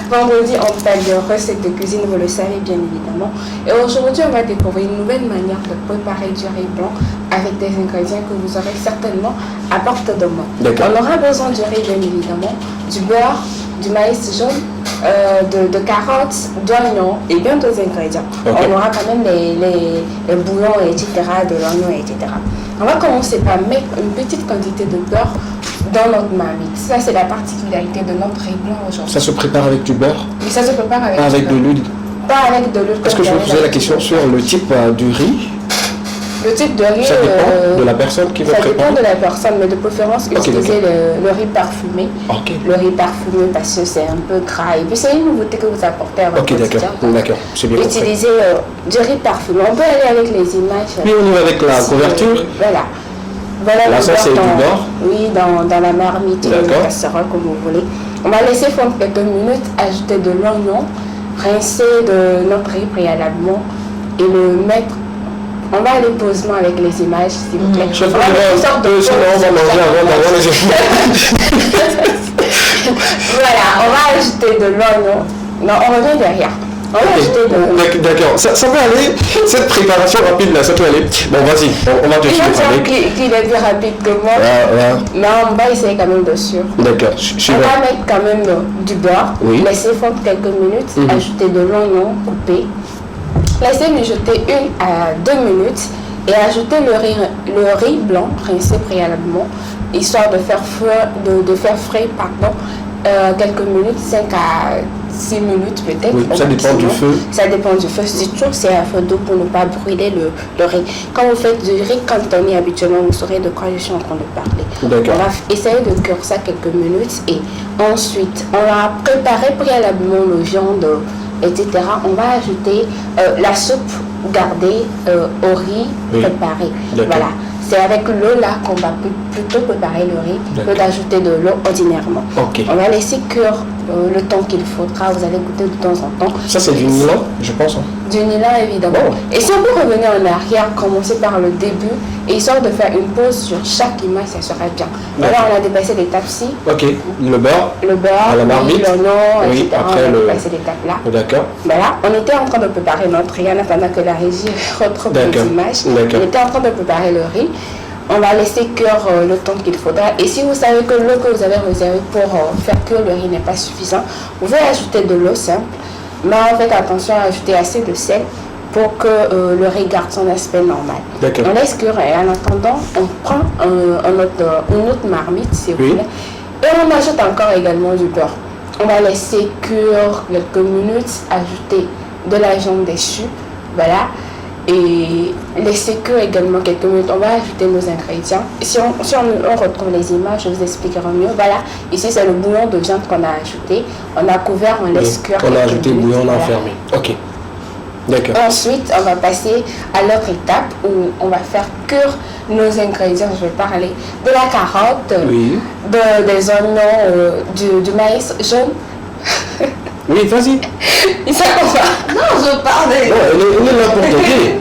Vendredi, on parle de recettes de cuisine, vous le savez bien évidemment. Et aujourd'hui, on va découvrir une nouvelle manière de préparer du riz blanc avec des ingrédients que vous aurez certainement à portée de main. On aura besoin du riz, bien évidemment, du beurre, du maïs jaune, de carottes, d'oignons et bien d'autres ingrédients. On aura quand même les bouillons, etc., de l'oignon, etc. On va commencer par mettre une petite quantité de beurre dans notre marmite. Ça, c'est la particularité de notre riz blanc aujourd'hui. Ça se prépare avec du beurre? Oui, ça se prépare avec de l'huile. Pas avec de l'huile. Est-ce que je vous posais la question sur le type du riz? Le type de riz, ça dépend de la personne qui veut préparer. Ça dépend de la personne, mais de préférence utiliser le riz parfumé. Le riz parfumé parce que c'est un peu gras. Et puis c'est une nouveauté que vous apportez à votre quotidien. D'accord, c'est bien compris. Utiliser du riz parfumé. On peut aller avec les images. Puis on y va avec la couverture. Voilà là, le ça c'est du beurre. Oui, dans la marmite ou la casserole comme vous voulez. On va laisser fondre quelques minutes, ajouter de l'oignon, rincer de notre riz préalablement et le mettre. On va aller posément avec les images, s'il vous plaît. Sinon on va manger avant d'avoir les Voilà, on va ajouter de l'oignon. Non, on revient derrière. On va ajouter de l'oignon. D'accord, ça peut aller. Cette préparation rapide là, ça peut aller. Bon, vas-y, on va te suivre avec. Qu'il est plus rapide que moi. Mais on va essayer quand même de suivre. D'accord, on va mettre quand même du beurre. Laisser fondre quelques minutes. Ajouter de l'oignon coupé. Laissez mijoter 1 à 2 minutes et ajouter le riz blanc rincé préalablement, histoire de faire frais, quelques minutes, 5 à 6 minutes peut-être. Oui, ça dépend du feu. Ça dépend du feu. Surtout, c'est à feu d'eau pour ne pas brûler le riz. Quand vous faites du riz cantonné habituellement, vous saurez de quoi je suis en train de parler. On va essayer de cuire ça quelques minutes et ensuite, on va préparer préalablement le viande, etc. On va ajouter la soupe gardée au riz préparé. Voilà. C'est avec l'eau là qu'on va plutôt préparer le riz que d'ajouter de l'eau ordinairement. On va laisser cuire le temps qu'il faudra. Vous allez goûter de temps en temps. Ça c'est du Nilan, je pense. Du Nilan évidemment. Et si on peut revenir en arrière, commencer par le début et histoire de faire une pause sur chaque image, ça serait bien. Voilà, on a dépassé l'étape-ci. Le beurre. La marmite. L'oignon, etc. Après on a dépassé l'étape là. D'accord. Voilà, on était en train de préparer notre riz en attendant que la régie retrouve les images. On était en train de préparer le riz. On va laisser cuire le temps qu'il faudra. Et si vous savez que l'eau que vous avez réservée pour faire cuire le riz n'est pas suffisant, vous pouvez ajouter de l'eau simple. Mais faites attention à ajouter assez de sel pour que le riz garde son aspect normal. On laisse cuire et en attendant, on prend une autre marmite, s'il vous plaît. Et on ajoute encore également du beurre. On va laisser cuire quelques minutes, ajouter de la viande déchue. Voilà. et laisser cuire également quelques minutes. On va ajouter nos ingrédients. Si on retrouve les images, je vous expliquerai mieux. Voilà, ici c'est le bouillon de viande qu'on a ajouté. On a couvert, on laisse cuire. On a ajouté le bouillon, on a fermé. Ok. D'accord. Ensuite, on va passer à l'autre étape où on va faire cuire nos ingrédients. Je vais parler de la carotte, des oignons, du maïs jaune. Oui, vas-y. Ça va. Non, je parle. Non, elle est là pour t'aider.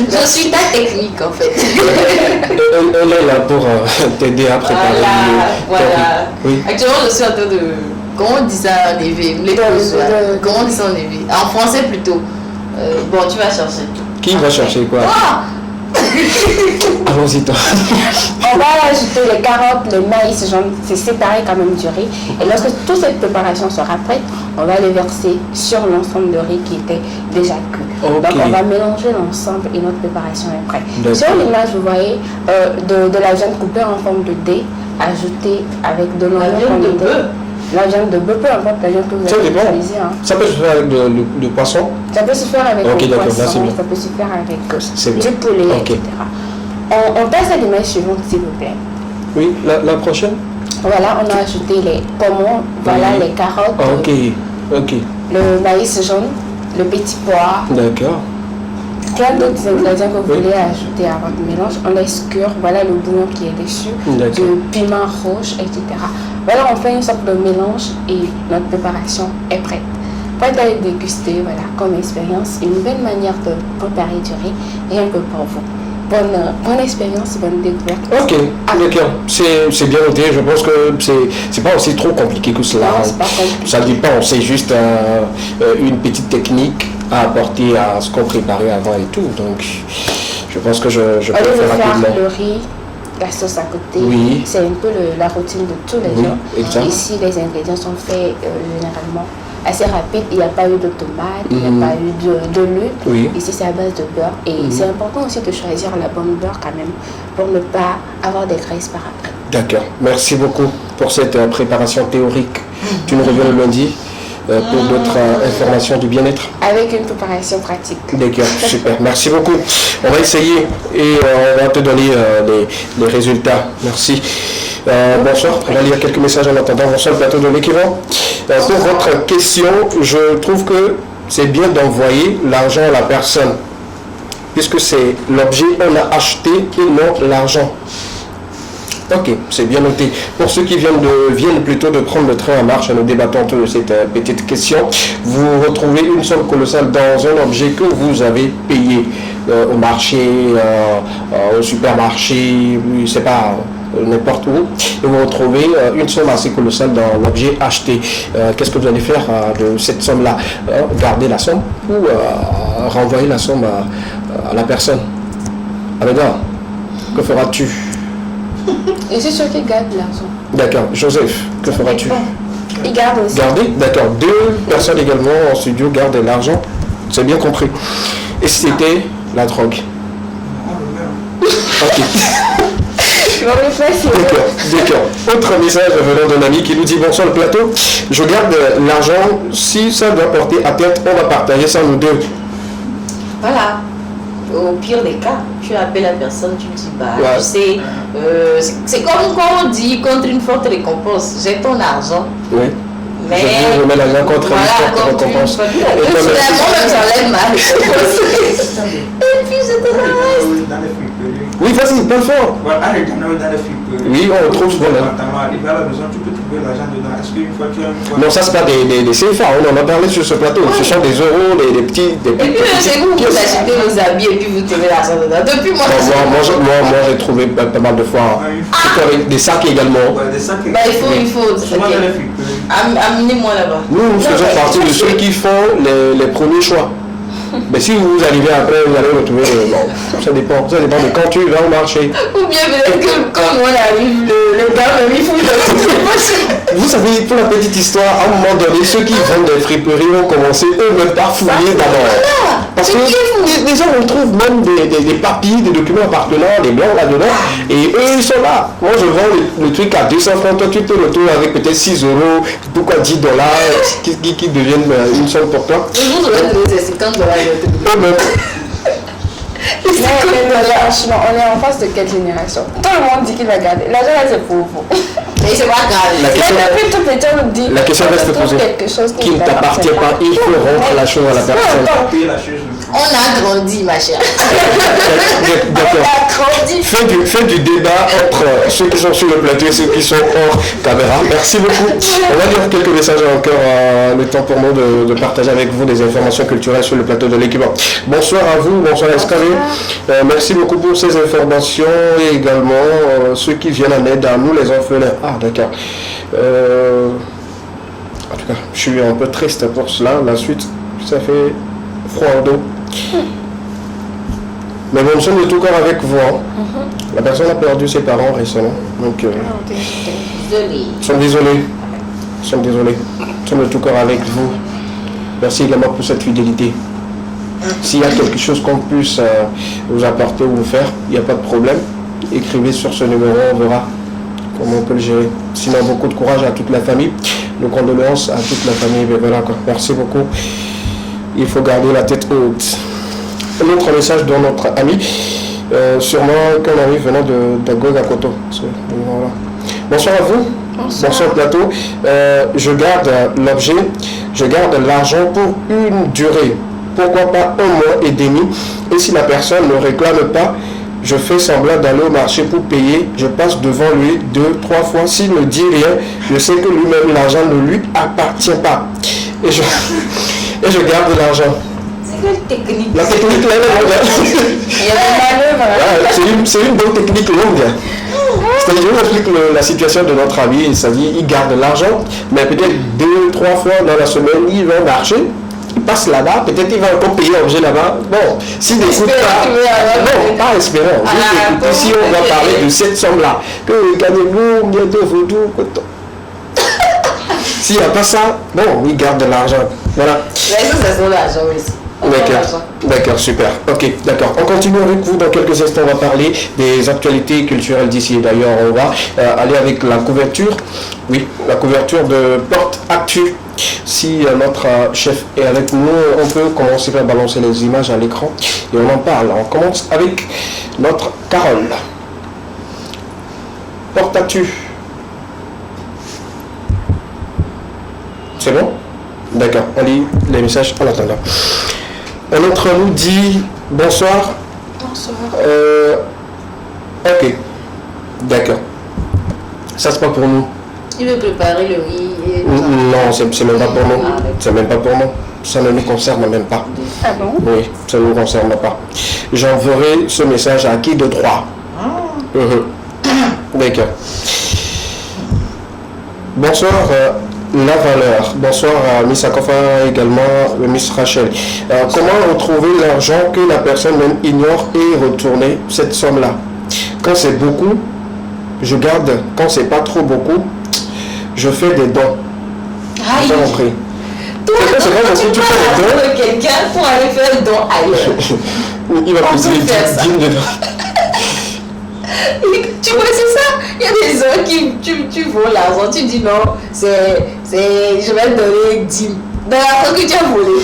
Je suis ta technique en fait. Elle est là pour t'aider à préparer. Voilà. Oui. Actuellement, je suis en train de. Comment on dit ça en EV? Comment on dit ça en EV? En français plutôt. Bon, tu vas chercher. Qui va chercher quoi? Allons-y, toi. On va ajouter les carottes, le maïs jaune, c'est séparé quand même du riz. Et lorsque toute cette préparation sera prête, on va le verser sur l'ensemble de riz qui était déjà cuit. Donc on va mélanger l'ensemble et notre préparation est prête. Sur l'image, vous voyez de la viande coupée en forme de dés, ajoutée avec de l'oignon de bœuf. La viande de bœuf, peu importe la viande que vous allez utiliser. Hein. Ça peut se faire avec du poisson? Ça peut se faire avec du poisson, ça peut se faire avec du poulet, etc. On passe à l'image suivante, s'il vous plaît. Oui, la prochaine? Voilà, on a ajouté les poivrons, voilà les carottes, le maïs jaune, le petit pois. D'accord. Plein d'autres ingrédients que vous voulez ajouter à votre mélange. On laisse cuire, voilà le bouillon qui est dessus, du piment rouge, etc. Voilà, on fait une sorte de mélange et notre préparation est prête. Prête à être dégustée, voilà, comme expérience, une belle manière de préparer du riz, rien que pour vous. Bonne expérience, bonne découverte. Ok, d'accord. C'est bien noté. Je pense que c'est pas aussi trop compliqué que cela. Non, c'est pas compliqué. Ça dépend. C'est juste une petite technique à apporter à ce qu'on préparait avant et tout. Donc, je pense que je peux faire rapidement. Le riz, la sauce à côté, c'est un peu la routine de tous les jours. Exact. Ici, les ingrédients sont faits généralement assez rapides. Il n'y a pas eu de tomates, il n'y a pas eu de l'huile. Ici, c'est à base de beurre. Et c'est important aussi de choisir la bonne beurre quand même pour ne pas avoir des graisses par après. D'accord. Merci beaucoup pour cette préparation théorique. Tu nous reviens le lundi pour d'autres informations du bien-être. Avec une préparation pratique. D'accord, super. Merci beaucoup. On va essayer et on va te donner les résultats. Merci. Bonsoir, on va lire quelques messages en attendant. Bonsoir, le plateau de l'équivalent. Pour votre question, je trouve que c'est bien d'envoyer l'argent à la personne, puisque c'est l'objet qu'on a acheté et non l'argent. Ok, c'est bien noté. Pour ceux qui viennent plutôt de prendre le train en marche, nous débattons de cette petite question. Vous retrouvez une somme colossale dans un objet que vous avez payé au marché, au supermarché, c'est pas n'importe où, et vous retrouvez une somme assez colossale dans l'objet acheté. Qu'est-ce que vous allez faire de cette somme-là? Garder la somme ou renvoyer la somme à la personne? Améda, que feras-tu? Et c'est sûr qu'il garde l'argent. D'accord. Joseph, que feras-tu? Il garde aussi. Garder? D'accord. 2 personnes également en studio gardent l'argent. C'est bien compris. Et c'était la drogue? Ok. D'accord. Autre message venant d'un ami qui nous dit: bonsoir le plateau, je garde l'argent, si ça doit porter atteinte, on va partager ça nous deux. Voilà. Au pire des cas, tu appelles la personne, tu dis tu sais, c'est comme quand on dit contre une forte récompense, j'ai ton argent. Oui. Mais je mets l'argent contre une forte récompense. Moi-même j'enlève ma récompense. Et puis je te la reste. Oui, vas-y, parle fort. Oui, on retrouve souvent là. Non, ça c'est pas des CFA, on en a parlé sur ce plateau. Ce sont des euros, des petits. Et puis c'est vous achetez vos habits et puis vous trouvez l'argent dedans. Depuis moi, j'ai trouvé pas mal de fois. Des sacs également. Il faut. Amenez-moi là-bas. Nous faisons partie de ceux qui font les premiers choix. Mais si vous arrivez après, vous allez retrouver. Ça dépend de quand tu vas au marché. Ou bien peut-être que quand on arrive, le gars me fout de. Vous savez, pour la petite histoire, à un moment donné, ceux qui vendent des friperies vont commencer eux-mêmes par fouiller d'abord. Parce que les gens retrouvent même des papiers, des documents appartenant, des blancs là-dedans, et eux ils sont là. Moi je vends le truc à 200 francs, toi tu te retrouves avec peut-être 6 euros, pourquoi 10 dollars qui deviennent une somme pour toi. Vous devez donner 50 dollars. Mais franchement, on est en face de quelle génération? Tout le monde dit qu'il va garder. L'argent là, c'est pour vous. Mais c'est pas grave. Depuis tout petit, on nous dit La question reste posée. quelque chose Qui ne t'appartient pas, il faut rendre la chose à la personne. On a grandi, ma chère. D'accord. Fin du débat entre ceux qui sont sur le plateau et ceux qui sont hors caméra. Merci beaucoup. On va lire quelques messages encore. Le temps pour moi de partager avec vous des informations culturelles sur le plateau de l'équipement. Bonsoir à vous, bonsoir Escalier. Merci beaucoup pour ces informations et également ceux qui viennent en aide à nous les orphelins. Ah d'accord. En tout cas, je suis un peu triste pour cela. La suite, ça fait froid au dos. Mais bon, nous sommes de tout cœur avec vous. Hein. La personne a perdu ses parents récemment. Donc, nous sommes désolés. Nous sommes désolés. Nous sommes de tout cœur avec vous. Merci également pour cette fidélité. S'il y a quelque chose qu'on puisse vous apporter ou vous faire, il n'y a pas de problème. Écrivez sur ce numéro, on verra comment on peut le gérer. Sinon, beaucoup de courage à toute la famille. Nos condoléances à toute la famille. Mais voilà, quoi. Merci beaucoup. Il faut garder la tête haute. Un autre message de notre ami, sûrement qu'un ami venant de Gog à Koto. Voilà. Bonsoir à vous. Bonsoir plateau. Je garde l'objet, je garde l'argent pour une durée. Pourquoi pas un mois et demi. Et si la personne ne réclame pas, je fais semblant d'aller au marché pour payer. Je passe devant lui 2-3 fois. S'il ne dit rien, je sais que lui-même l'argent ne lui appartient pas. Et je garde l'argent. C'est quelle technique? La technique là, il y a c'est une bonne technique longue. C'est-à-dire, je vous explique la situation de notre ami. C'est-à-dire, il garde l'argent, mais peut-être 2-3 fois dans la semaine, il va marcher. Il passe là-bas, peut-être il va encore payer l'objet là-bas. Bon, s'il n'écoute pas, non, pas espérant. Ici, on va parler de cette somme-là. Que gagnez-vous, bientôt, vous tout. S'il n'y a pas ça, bon, il garde de l'argent. Voilà. Mais ça, c'est son argent aussi. D'accord, super. Ok, d'accord. On continue avec vous dans quelques instants. On va parler des actualités culturelles d'ici. D'ailleurs, on va aller avec la couverture. Oui, la couverture de Porte Actu. Si notre chef est avec nous, on peut commencer par balancer les images à l'écran et on en parle. On commence avec notre Carole. Porte Actu. C'est bon? D'accord, on lit les messages en attendant. Un autre nous dit bonsoir. Bonsoir. Ok, d'accord. Ça c'est pas pour nous. Il veut préparer le riz. Non, c'est même pas pour nous. C'est même pas pour nous. Ça ne nous concerne même pas. Ah bon? Oui, ça ne nous concerne pas. J'enverrai ce message à qui de droit. D'accord. Bonsoir. La valeur. Bonsoir à Miss Akofa, également Miss Rachel. Comment retrouver l'argent que la personne même ignore et retourner cette somme-là? Quand c'est beaucoup, je garde. Quand c'est pas trop beaucoup, je fais des dons. Aïe. J'ai compris. Toi, tu fais des dons de quelqu'un pour aller faire le don ailleurs. Il va poser les dîmes dedans. Tu vois, c'est ça. Il y a des gens qui tu voles l'argent, tu dis non, je vais te donner 10. Ben après que tu as volé.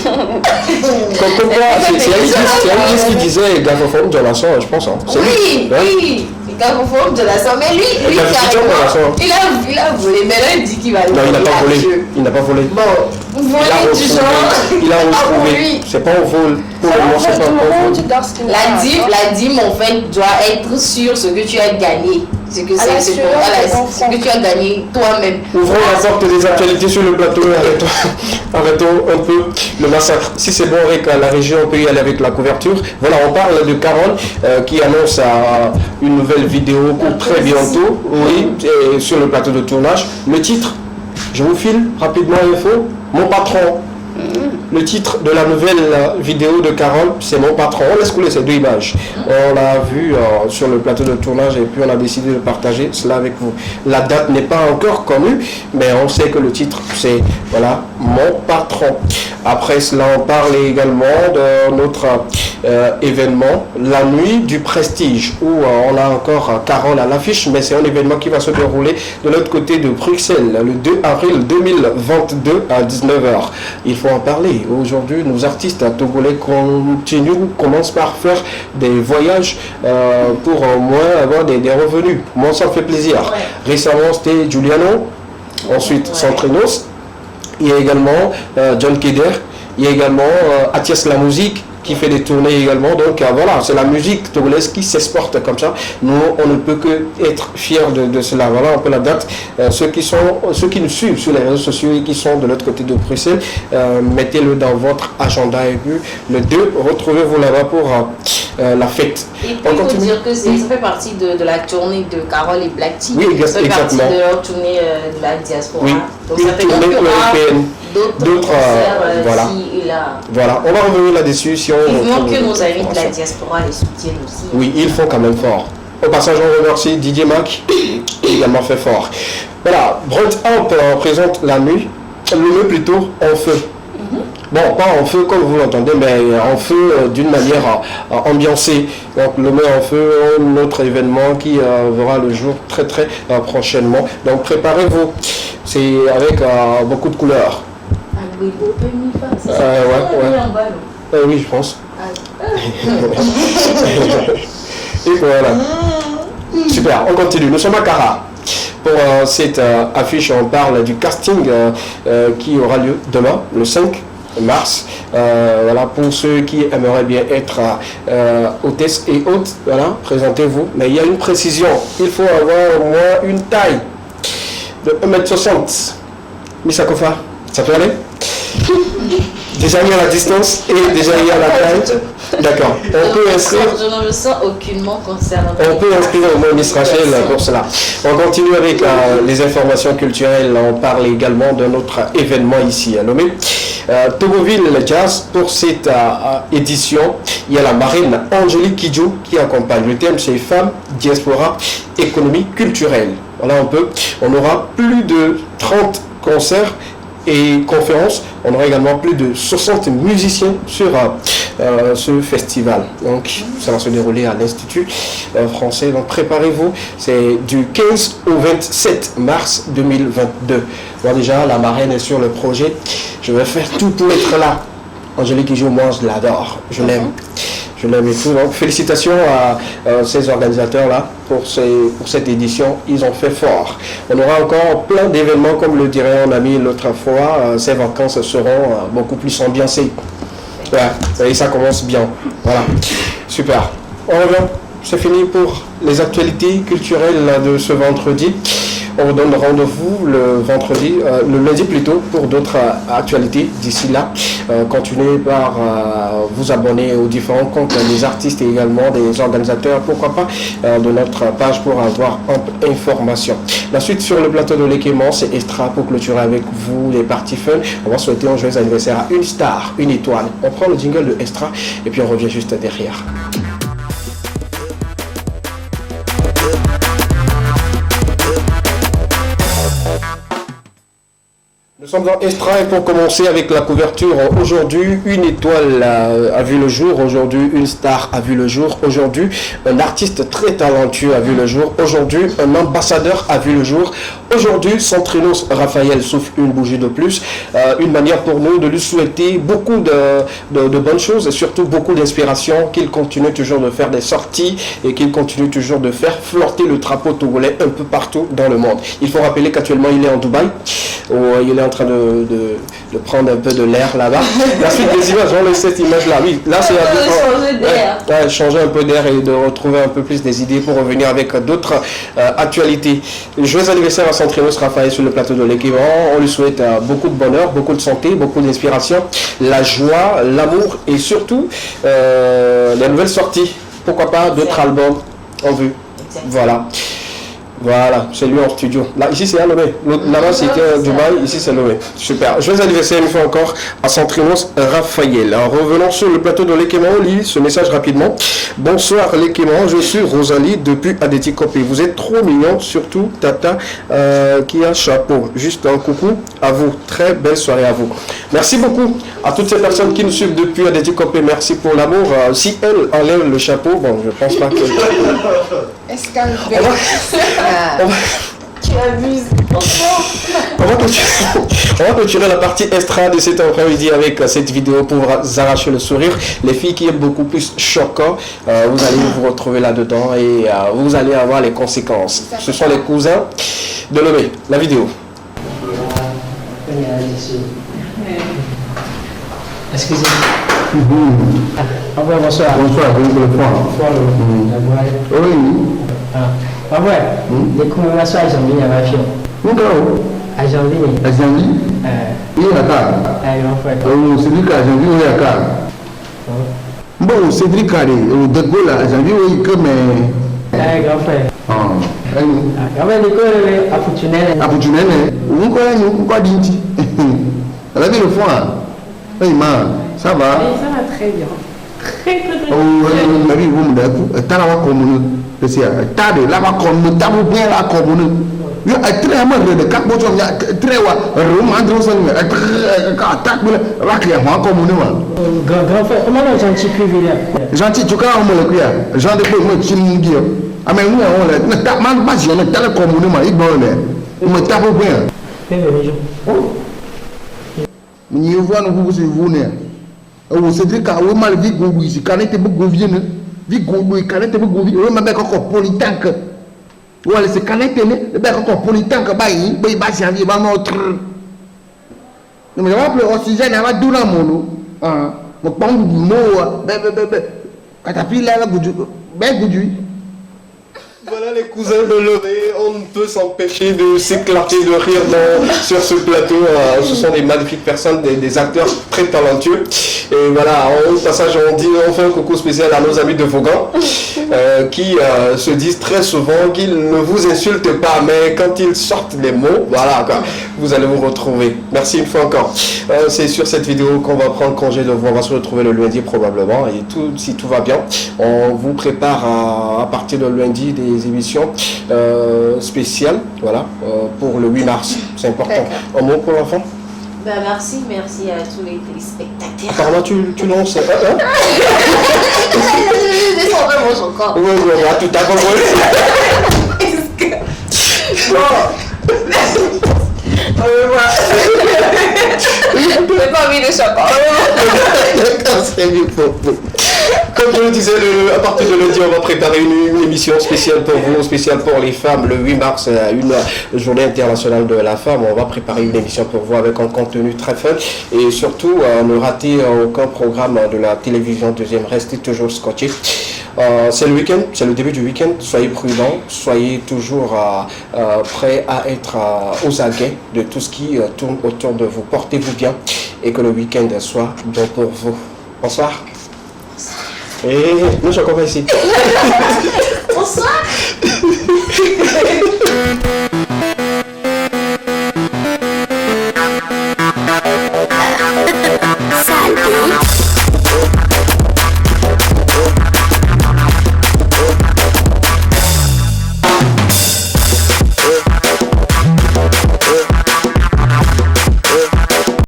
C'est Alice qui disait Gafoforme de la soeur, je pense. Hein. Oui, Gafoforme de la soeur. Mais lui carrément, il a volé. Mais là, il dit qu'il va le non, il n'a pas volé. Il n'a pas volé. Bon, voler du genre. Il a retrouvé. C'est pas un vol. La dîme, en fait, doit être sur ce que tu as gagné. Ce que tu as gagné toi-même. Ouvrons la porte des actualités sur le plateau et arrêtons un peu le massacre. Si c'est bon avec la région, on peut y aller avec la couverture. Voilà, on parle de Carole qui annonce une nouvelle vidéo pour très bientôt. Oui, sur le plateau de tournage. Le titre, je vous file rapidement l'info. Mon patron. Le titre de la nouvelle vidéo de Carole, c'est Mon patron. On laisse couler ces deux images. On l'a vu sur le plateau de tournage et puis on a décidé de partager cela avec vous. La date n'est pas encore connue, mais on sait que le titre, c'est voilà, Mon patron. Après cela, on parle également de notre événement, la nuit du prestige, où on a encore Carole à l'affiche, mais c'est un événement qui va se dérouler de l'autre côté de Bruxelles, le 2 avril 2022 à 19h. Il faut en parler. Aujourd'hui, nos artistes togolais commencent par faire des voyages pour au moins avoir des revenus. Moi, ça me fait plaisir. Ouais. Récemment, c'était Giuliano, ensuite Centrinos, il y a également John Keder, il y a également Atias La Musique, qui fait des tournées également. Donc voilà, c'est la musique togolaise qui s'exporte comme ça. Nous, on ne peut que être fiers de cela. Voilà un peu la date. Ceux qui nous suivent sur les réseaux sociaux et qui sont de l'autre côté de Bruxelles, mettez-le dans votre agenda et puis le 2, retrouvez-vous là-bas pour la fête. Et puis, il faut dire que ça fait partie de la tournée de Carole et Black Tea. Oui, ça fait exactement. partie de leur tournée de la diaspora. Oui. Donc Une ça fait tournée européenne. D'autres voilà. Si là. Voilà, on va revenir là-dessus. Si il manque que nos amis de la diaspora les soutiennent aussi. Oui, ils font quand même fort. Au passage, on remercie Didier Mac, qui également fait fort. Voilà, Brunt Amp présente la nuit, le nœud plutôt en feu. Bon, pas en feu comme vous l'entendez, mais en feu d'une manière ambiancée. Donc le nœud en feu, un autre événement qui verra le jour très prochainement. Donc préparez-vous, c'est avec beaucoup de couleurs. Oui, je pense. Et voilà. Super, on continue. Nous sommes à Cara. Pour cette affiche, on parle du casting qui aura lieu demain, le 5 mars. Voilà, pour ceux qui aimeraient bien être hôtesses et hôtes, voilà, présentez-vous. Mais il y a une précision, il faut avoir au moins une taille de 1m60. Missa Kofa, ça peut aller? Déjà il y a la distance et déjà il y a la taille. D'accord. On peut inscrire. Je ne me sens aucunement concerné. On peut inscrire au moins Miss Rachel pour cela. On continue avec les informations culturelles. On parle également d'un autre événement ici à Lomé. Togoville Jazz, pour cette édition, il y a la marraine Angélique Kidjo qui accompagne. Le thème c'est Femmes, Diaspora, Économie culturelle. Voilà un peu. On aura plus de 30 concerts et conférences. On aura également plus de 60 musiciens sur ce festival. Donc ça va se dérouler à l'Institut français. Donc préparez-vous, c'est du 15 au 27 mars 2022. Moi déjà, la marraine est sur le projet. Je vais faire tout pour être là. Angélique Kidjo, moi je l'adore, je l'aime. Je l'aime et tout. Donc félicitations à ces organisateurs-là pour cette édition. Ils ont fait fort. On aura encore plein d'événements, comme le dirait un ami l'autre fois. Ces vacances seront beaucoup plus ambiancées. Ouais, et ça commence bien. Voilà. Super. On revient. C'est fini pour les actualités culturelles de ce vendredi. On vous donne rendez-vous le lundi plutôt, pour d'autres actualités. D'ici là, continuez par vous abonner aux différents comptes des artistes et également des organisateurs, pourquoi pas, de notre page pour avoir information. La suite sur le plateau de l'Équément, c'est Estra pour clôturer avec vous les parties fun. On va souhaiter un joyeux anniversaire à une star, une étoile. On prend le jingle de Estra et puis on revient juste derrière. Nous sommes dans Estra et pour commencer avec la couverture, aujourd'hui une étoile a vu le jour, aujourd'hui une star a vu le jour, aujourd'hui un artiste très talentueux a vu le jour, aujourd'hui un ambassadeur a vu le jour, aujourd'hui Centrinos Raphaël souffle une bougie de plus, une manière pour nous de lui souhaiter beaucoup de bonnes choses et surtout beaucoup d'inspiration, qu'il continue toujours de faire des sorties et qu'il continue toujours de faire flotter le drapeau togolais un peu partout dans le monde. Il faut rappeler qu'actuellement il est en Dubaï, où il est en train de prendre un peu de l'air là-bas. La suite des images, on cette image-là, oui, là c'est changer un peu d'air et de retrouver un peu plus des idées pour revenir avec d'autres actualités. Joyeux anniversaire à Centrinos Raphaël sur le plateau de l'Équément. On lui souhaite beaucoup de bonheur, beaucoup de santé, beaucoup d'inspiration, la joie, l'amour et surtout les nouvelles sorties. Pourquoi pas d'autres albums en vue. Voilà. Voilà, c'est lui en studio. Là, ici c'est à Lomé. Là-bas c'était Dubaï, ici c'est Lomé. Super. Joyeux anniversaire une fois encore à Centrinos Raphaël. Alors, revenons sur le plateau de l'Équément. On lit ce message rapidement. Bonsoir l'Équément, je suis Rosalie depuis Adeti Kopé. Vous êtes trop mignon, surtout Tata qui a chapeau. Juste un coucou à vous. Très belle soirée à vous. Merci beaucoup à toutes ces personnes qui nous suivent depuis Adeti Kopé. Merci pour l'amour. Si elle enlève le chapeau, bon, je pense pas que... Est-ce qu'elle Tu abuses. On va clôturer la partie extra de cet après-midi avec cette vidéo pour vous arracher le sourire. Les filles qui aiment beaucoup plus choquant, vous allez vous retrouver là-dedans et vous allez avoir les conséquences. Ce sont les cousins de Lomé. La vidéo. Excusez-moi. Au revoir, bonsoir. Bonsoir, bonjour. Oui. Ah ouais, les commémorations à janvier à ma fille. À janvier. À janvier. Il y a là. C'est du cas, janvier, il y a là. Bon, Cédric Carré, au De Gaulle, à janvier, oui, comme. Grand frère. Grand frère, l'école à Poutunel. À Poutunel, on quoi dit. Elle a vu le fond, là. Hey, ça va? Ça va très bien. Très bien. Oh, Marie, vous me dites, t'as la commune. C'est t'as de la commune, t'as bien la commune. Il y a très mal de 4 mois, il y a très loin. Romandre, attaque la client, moi, commune. Grand frère, comment est gentil privilège? Gentil, tu as un mot le cuir. Jean de Paul, tu me dis. Ah, mais nous, on ne tape pas, je ne tape pas commune, il me tape bien. Ni voix nous vous venez. Vous savez qu'à où mal vite vous ici, quand était beaucoup vienne, vite vous quand était beaucoup vienne, on m'a bien encore politanque. Ou alors c'est quand était le bien encore politanque, baï, c'est un vivant notre. Mais je rappelle oxygène, il va tout dans mon ah, mon pan du mot, catapille là, goudou. Voilà les cousins de Lomé, on ne peut s'empêcher de s'éclater de rire sur ce plateau. Ce sont des magnifiques personnes, des acteurs très talentueux. Et voilà, au passage, on dit, on fait un coucou spécial à nos amis de Vaughan qui se disent très souvent qu'ils ne vous insultent pas, mais quand ils sortent les mots, voilà, quoi, vous allez vous retrouver. Merci une fois encore. C'est sur cette vidéo qu'on va prendre congé de vous. On va se retrouver le lundi probablement. Et si tout va bien, on vous prépare à partir de lundi des émissions spéciales, voilà, pour le 8 mars. C'est important. Un mot pour l'enfant? Ben merci à tous les téléspectateurs. Apparemment, tu lances. Je descendrai mon encore. Oui, tout à fait. J'ai pas envie de chocolat. C'est mieux pour vous. Comme je le disais, à partir de lundi, on va préparer une émission spéciale pour vous, spéciale pour les femmes. Le 8 mars, une journée internationale de la femme. On va préparer une émission pour vous avec un contenu très fun. Et surtout, ne ratez aucun programme de la télévision deuxième. Restez toujours scotché. C'est le week-end, c'est le début du week-end. Soyez prudents, soyez toujours prêts à être aux aguets de tout ce qui tourne autour de vous. Portez-vous bien et que le week-end soit bon pour vous. Bonsoir. Et nous, je suis encore ici. Bonsoir.